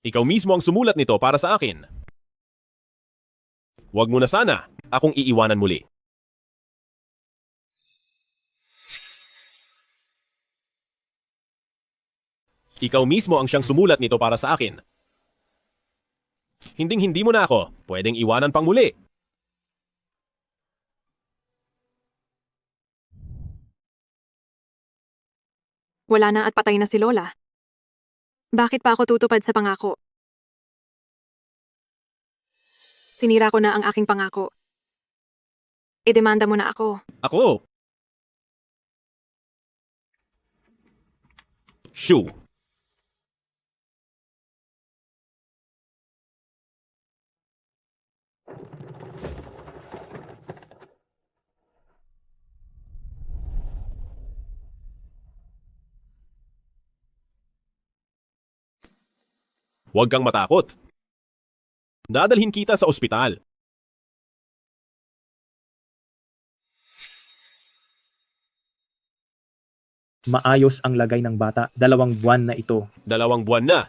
Speaker 4: Ikaw mismo ang sumulat nito para sa akin. Huwag mo na sana akong iiwanan muli. Ikaw mismo ang siyang sumulat nito para sa akin. Hinding-hindi mo na ako pwedeng iwanan pang muli.
Speaker 6: Wala na at patay na si Lola. Bakit pa ako tutupad sa pangako? Sinira ko na ang aking pangako. Idemanda mo na ako.
Speaker 4: Ako? Shoo. Huwag kang matakot. Dadalhin kita sa ospital.
Speaker 15: Maayos ang lagay ng bata. 2 buwan na ito.
Speaker 4: 2 buwan na.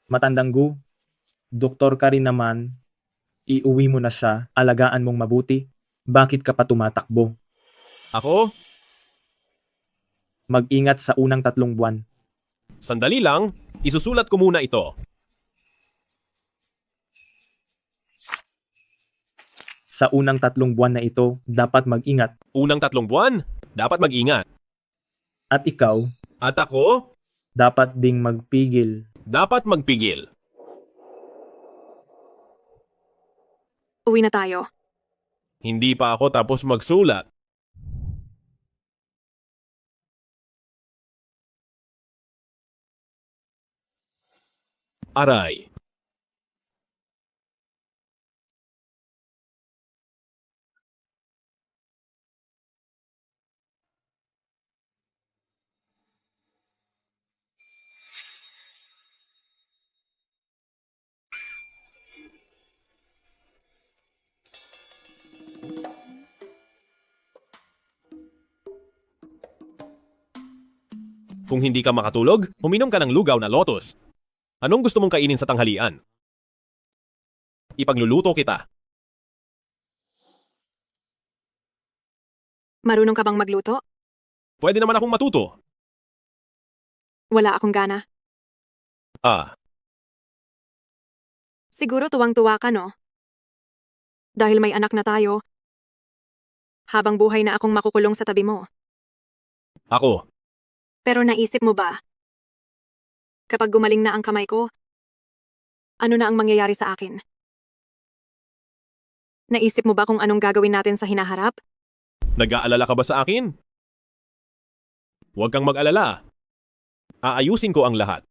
Speaker 15: Matandang Gu, doktor ka rin naman. Iuwi mo na siya. Alagaan mong mabuti. Bakit ka pa tumatakbo?
Speaker 4: Ako?
Speaker 15: Mag-ingat sa unang 3 buwan.
Speaker 4: Sandali lang, isusulat ko muna ito.
Speaker 15: Sa unang 3 buwan na ito, dapat mag-ingat.
Speaker 4: Unang 3 buwan, dapat mag-ingat.
Speaker 15: At ikaw,
Speaker 4: At ako,
Speaker 15: dapat ding magpigil.
Speaker 4: dapat magpigil.
Speaker 6: Uwi na tayo.
Speaker 4: Hindi pa ako tapos magsulat. Aray. Kung hindi ka makatulog, uminom ka ng lugaw na lotus. Anong gusto mong kainin sa tanghalian? Ipagluluto kita.
Speaker 6: Marunong ka bang magluto?
Speaker 4: Pwede naman akong matuto.
Speaker 6: Wala akong gana.
Speaker 4: Ah,
Speaker 6: Siguro tuwang-tuwa ka, no? Dahil may anak na tayo, habang buhay na akong makukulong sa tabi mo.
Speaker 4: ako.
Speaker 6: Pero naisip mo ba? Kapag gumaling na ang kamay ko, ano na ang mangyayari sa akin? Naisip mo ba kung anong gagawin natin sa hinaharap?
Speaker 4: Nag-aalala ka ba sa akin? Huwag kang mag-alala. Aayusin ko ang lahat.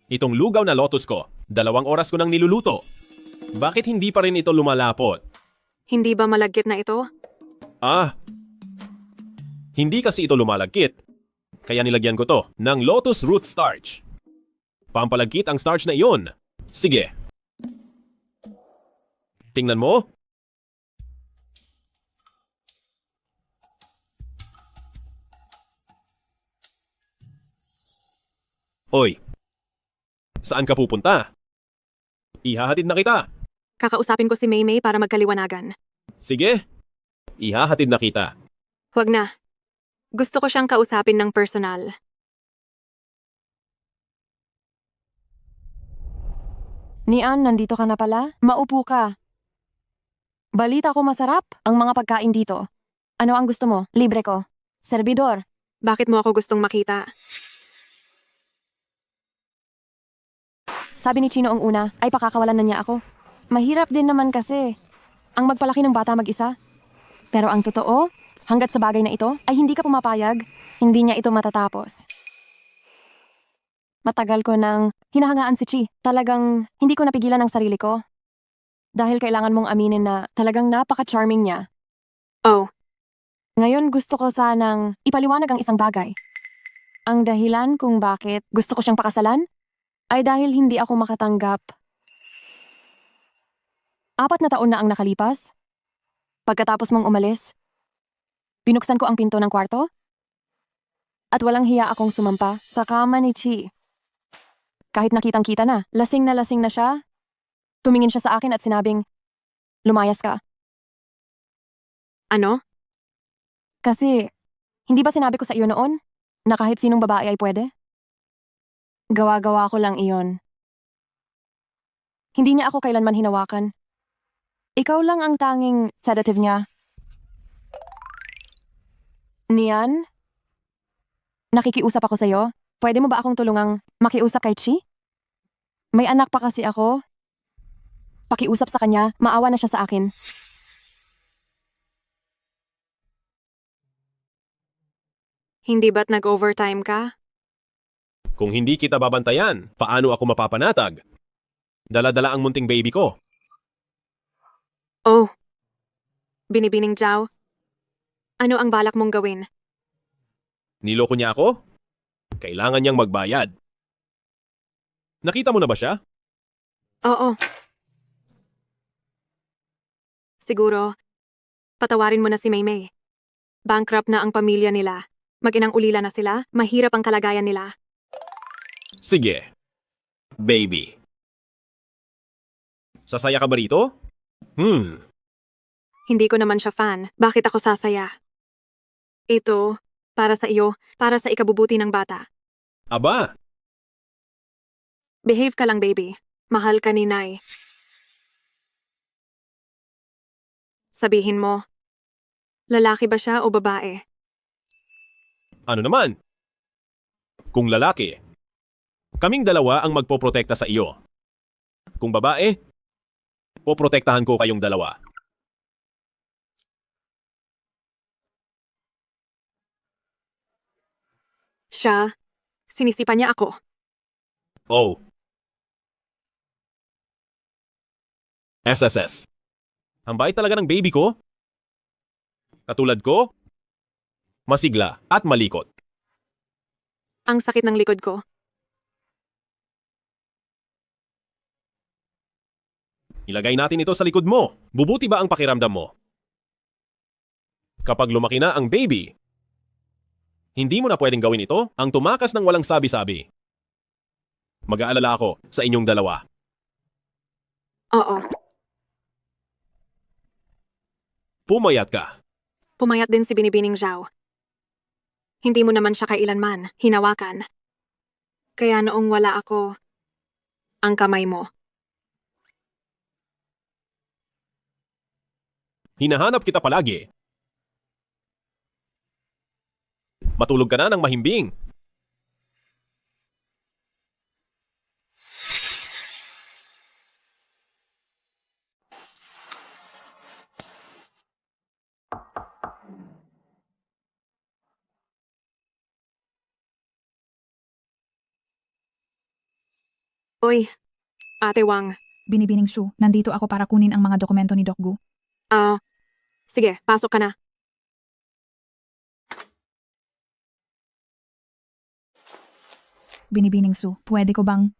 Speaker 4: Itong lugaw na lotus ko, 2 oras ko nang niluluto. Bakit hindi pa rin ito lumalapot?
Speaker 6: Hindi ba malagkit na ito?
Speaker 4: Hindi kasi ito lumalagkit. Kaya nilagyan ko to ng lotus root starch. Pampalagkit ang starch na iyon. Sige. Tingnan mo. Oy, saan ka pupunta? Ihahatid na kita.
Speaker 6: Kakausapin ko si Maymay para magkaliwanagan.
Speaker 4: Sige, ihahatid na kita.
Speaker 6: Huwag na. Gusto ko siyang kausapin ng personal.
Speaker 16: Nian, nandito ka na pala? Maupo ka. Balita ko masarap ang mga pagkain dito. Ano ang gusto mo? Libre ko. Servidor.
Speaker 6: Bakit mo ako gustong makita?
Speaker 16: Sabi ni Chino ang una, ay pakakawalan na niya ako. Mahirap din naman kasi ang magpalaki ng bata mag-isa. Pero ang totoo, hanggat sa bagay na ito ay hindi ka pumapayag, hindi niya ito matatapos. Matagal ko nang hinahangaan si Chi. Talagang hindi ko napigilan ang sarili ko. Dahil kailangan mong aminin na talagang napaka-charming niya.
Speaker 6: Oh.
Speaker 16: Ngayon gusto ko sanang ipaliwanag ang isang bagay. Ang dahilan kung bakit gusto ko siyang pakasalan ay dahil hindi ako makatanggap. 4 na taon na ang nakalipas. Pagkatapos mong umalis, binuksan ko ang pinto ng kwarto at walang hiya akong sumampa sa kama ni Chi. Kahit nakitang-kita na lasing na siya, tumingin siya sa akin at sinabing, "Lumayas ka."
Speaker 6: Ano?
Speaker 16: Kasi, hindi ba sinabi ko sa iyo noon na kahit sinong babae ay pwede? Gawa-gawa ko lang iyon. Hindi niya ako kailanman hinawakan. Ikaw lang ang tanging sedative niya. Nian? Nakikiusap ako sa'yo. Pwede mo ba akong tulungang makiusap kay Chi? May anak pa kasi ako. Pakiusap sa kanya, maawa na siya sa akin.
Speaker 6: Hindi ba't nag-overtime ka?
Speaker 4: Kung hindi kita babantayan, paano ako mapapanatag? Dala-dala ang munting baby ko.
Speaker 6: Oh. Binibining Zhao. Ano ang balak mong gawin?
Speaker 4: Niloko niya ako? Kailangan niyang magbayad. Nakita mo na ba siya?
Speaker 6: Oo. Siguro, patawarin mo na si Maymay. Bankrupt na ang pamilya nila. Mag-inang ulila na sila, mahirap ang kalagayan nila.
Speaker 4: Sige. Baby. Sasaya ka ba rito?
Speaker 6: Hindi ko naman siya fan. Bakit ako sasaya? Ito, para sa iyo, para sa ikabubuti ng bata.
Speaker 4: Aba,
Speaker 6: Behave ka lang, baby. Mahal ka ni Nay. Sabihin mo, lalaki ba siya o babae?
Speaker 4: ano naman? Kung lalaki, kaming dalawa ang magpoprotekta sa iyo. Kung babae, poprotektahan ko kayong dalawa.
Speaker 6: Siya, sinisipan niya ako.
Speaker 4: Oh. SSS. Ang bait talaga ng baby ko. Katulad ko, masigla at malikot.
Speaker 6: Ang sakit ng likod ko.
Speaker 4: Ilagay natin ito sa likod mo. Bubuti ba ang pakiramdam mo? Kapag lumaki na ang baby, hindi mo na pwedeng gawin ito ang tumakas ng walang sabi-sabi. Mag-aalala ako sa inyong dalawa.
Speaker 6: Oo.
Speaker 4: Pumayat ka.
Speaker 6: Pumayat din si Binibining Zhao. Hindi mo naman siya kailanman hinawakan. Kaya noong wala ako, ang kamay mo.
Speaker 4: Hinahanap kita palagi. Matulog ka na ng mahimbing.
Speaker 6: Uy, Ate Wang,
Speaker 12: Binibining Shu, nandito ako para kunin ang mga dokumento ni Doc Gu.
Speaker 6: Sige, pasok ka na.
Speaker 12: Binibining Shu, pwede ko bang...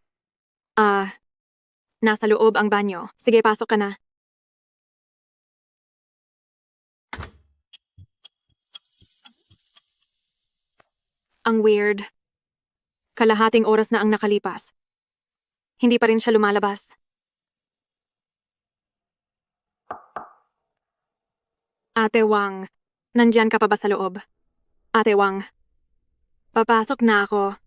Speaker 6: Nasa loob ang banyo. Sige, pasok ka na. Ang weird. Kalahating oras na ang nakalipas. Hindi pa rin siya lumalabas. Ate Wang, nandyan ka pa ba sa loob? Ate Wang, papasok na ako.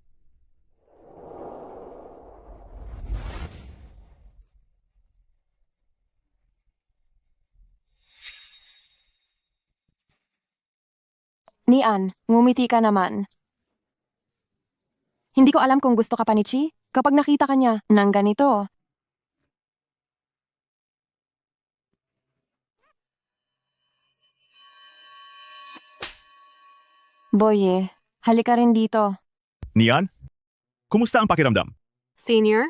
Speaker 16: Nian, ngumiti ka naman. Hindi ko alam kung gusto ka pa ni Chi kapag nakita ka niya ng ganito. Boye, halika rin dito.
Speaker 11: Nian? Kumusta ang pakiramdam?
Speaker 6: Senior?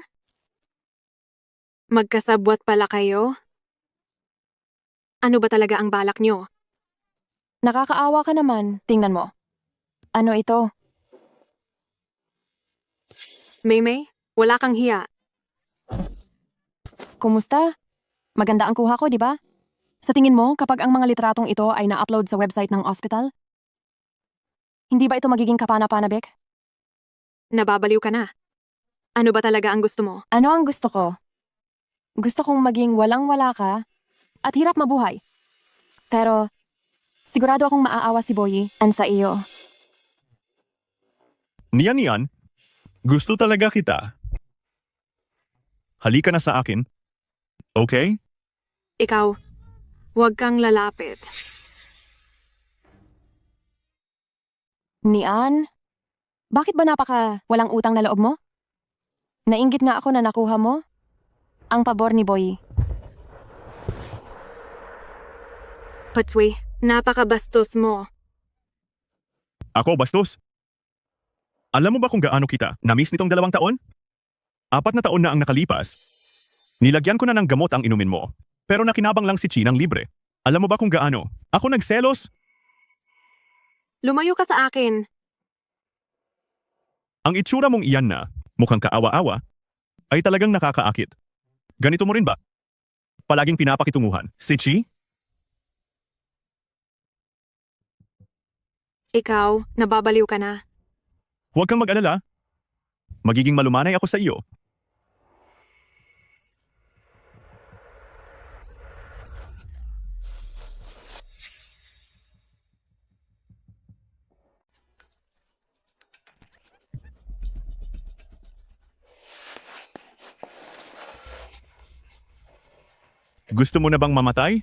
Speaker 6: Magkasabwat pala kayo? Ano ba talaga ang balak nyo?
Speaker 16: Nakakaawa ka naman. Tingnan mo. Ano ito?
Speaker 6: Maymay, wala kang hiya.
Speaker 16: Kumusta? Maganda ang kuha ko, di ba? Sa tingin mo, kapag ang mga litratong ito ay na-upload sa website ng ospital, hindi ba ito magiging kapana-panabik?
Speaker 6: Nababaliw ka na. Ano ba talaga ang gusto mo?
Speaker 16: Ano ang gusto ko? Gusto kong maging walang-wala ka at hirap mabuhay. Pero, sigurado akong maaawa si Boyi and sa iyo.
Speaker 11: Nian, gusto talaga kita. Halika na sa akin. Okay?
Speaker 6: Ikaw, huwag kang lalapit.
Speaker 16: Nian? Bakit ba walang utang na loob mo? Nainggit nga ako na nakuha mo ang pabor ni Boyi.
Speaker 6: Patwi, napakabastos mo.
Speaker 11: Ako, bastos? Alam mo ba kung gaano kita na-miss nitong 2 taon? 4 na taon na ang nakalipas. Nilagyan ko na ng gamot ang inumin mo, pero nakinabang lang si Chi ng libre. Alam mo ba kung gaano? Ako nagselos?
Speaker 6: Lumayo ka sa akin.
Speaker 11: Ang itsura mong iyan na, mukhang kaawa-awa, ay talagang nakakaakit. Ganito mo rin ba? Palaging pinapakitunguhan. Si Chi?
Speaker 6: Ikaw, nababaliw ka na.
Speaker 11: Huwag kang mag-alala. Magiging malumanay ako sa iyo. Gusto mo na bang mamatay?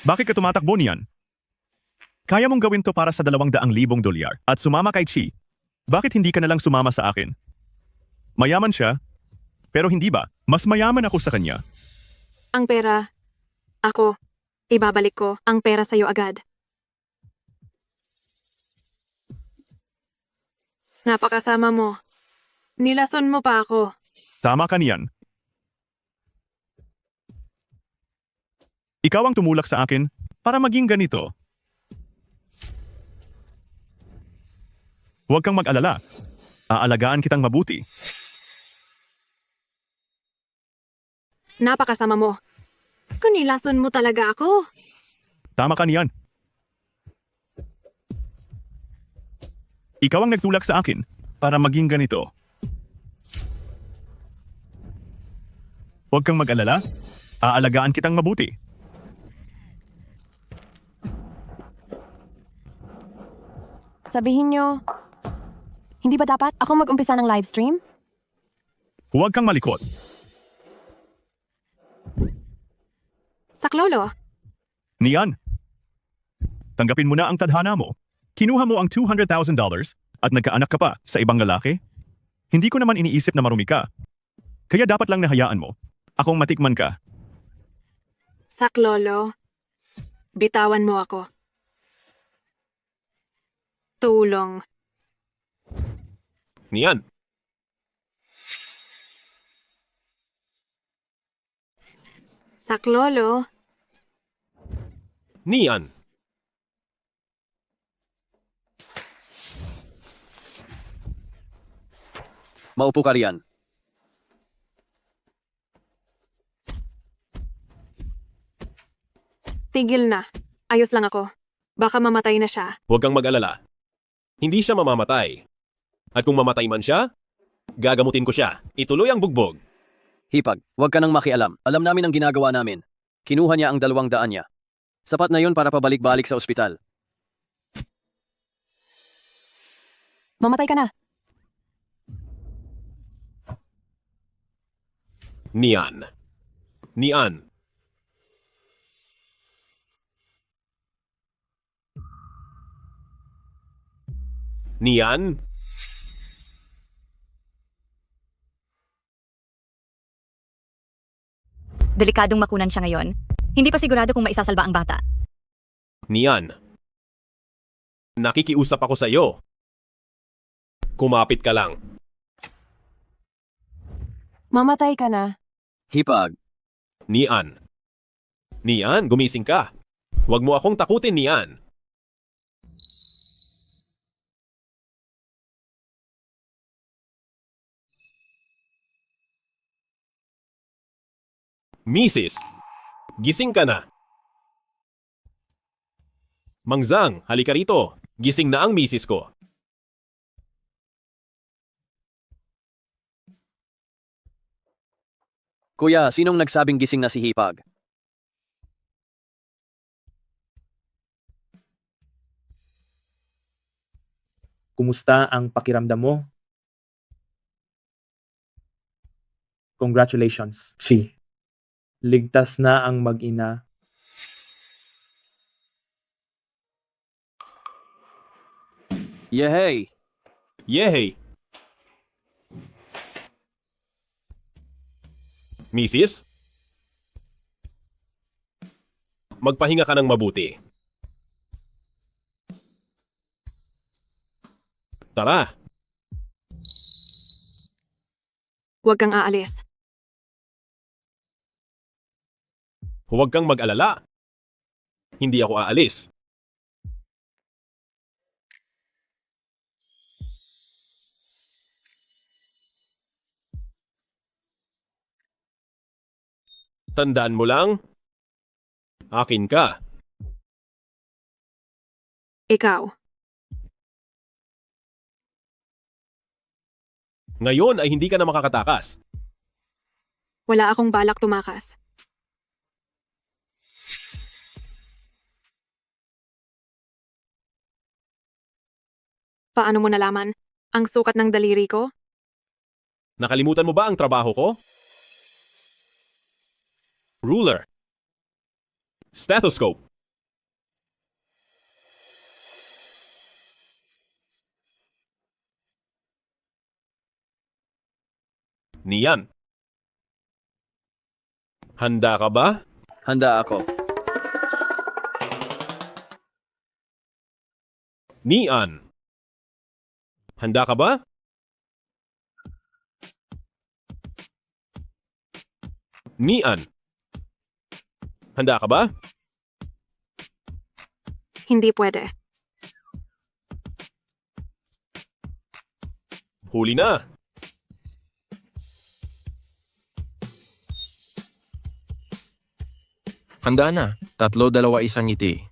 Speaker 11: Bakit ka tumatakbo niyan? Kaya mong gawin to para sa 200,000 dolyar at sumama kay Chi. Bakit hindi ka na lang sumama sa akin? Mayaman siya, pero hindi ba? Mas mayaman ako sa kanya.
Speaker 6: Ang pera, ako, ibabalik ko ang pera sa'yo agad. Napakasama mo. Nilason mo pa ako.
Speaker 11: Tama ka niyan. Ikaw ang tumulak sa akin para maging ganito. Huwag kang mag-alala. Aalagaan kitang mabuti.
Speaker 6: Napakasama mo. Kung nilason mo talaga ako.
Speaker 11: Tama ka niyan. Ikaw ang nagtulak sa akin para maging ganito. Huwag kang mag-alala. Aalagaan kitang mabuti.
Speaker 16: Sabihin nyo, hindi ba dapat ako mag-umpisa ng live stream?
Speaker 11: Huwag kang malikot.
Speaker 6: Saklolo.
Speaker 11: Nian, tanggapin mo na ang tadhana mo. Kinuha mo ang $200,000 at nagkaanak ka pa sa ibang lalaki? Hindi ko naman iniisip na marumi ka. Kaya dapat lang nahayaan mo. Akong matikman ka.
Speaker 6: Saklolo. Bitawan mo ako. Tulong.
Speaker 4: Niyan.
Speaker 6: Saklolo.
Speaker 4: Niyan.
Speaker 5: Maupo ka riyan.
Speaker 6: Tigil na. Ayos lang ako. Baka mamatay na siya.
Speaker 4: Huwag kang mag-alala. Hindi siya mamamatay. At kung mamatay man siya, gagamutin ko siya. Ituloy ang bugbog.
Speaker 5: Hipag, huwag ka nang makialam. Alam namin ang ginagawa namin. Kinuha niya ang 200 niya. Sapat na yon para pabalik-balik sa ospital.
Speaker 16: Mamatay ka na.
Speaker 4: Niyan. Nian. Niyan.
Speaker 1: Delikadong makunan siya ngayon. Hindi pa sigurado kung maisasalba ang bata.
Speaker 4: Niyan. Nakikiusap ako sa iyo. Kumapit ka lang.
Speaker 16: Mamatay ka na.
Speaker 5: Hipag,
Speaker 4: Nian. Nian, gumising ka. Huwag mo akong takutin, Nian. Mrs. Gising ka na. Mangzang, halika rito. Gising na ang misis ko.
Speaker 5: kuya, sinong nagsabing gising na si Hipag?
Speaker 15: Kumusta ang pakiramdam mo? Congratulations, Chi. Ligtas na ang mag-ina.
Speaker 5: Yehey!
Speaker 4: Yehey! Mrs. Magpahinga ka ng mabuti. Tara!
Speaker 6: Huwag kang aalis.
Speaker 4: Huwag kang mag-alala. Hindi ako aalis. Tandaan mo lang, akin ka.
Speaker 6: Ikaw.
Speaker 4: Ngayon ay hindi ka na makakatakas.
Speaker 6: Wala akong balak tumakas. Paano mo nalaman? Ang sukat ng daliri ko?
Speaker 4: Nakalimutan mo ba ang trabaho ko? Ruler. Stethoscope. Niyan. Handa ka ba?
Speaker 5: Handa ako.
Speaker 4: Nian. Handa ka ba? Nian. Handa ka ba?
Speaker 6: Hindi pwede.
Speaker 4: Huli na.
Speaker 14: Handa na. 3, 2, 1 ngiti.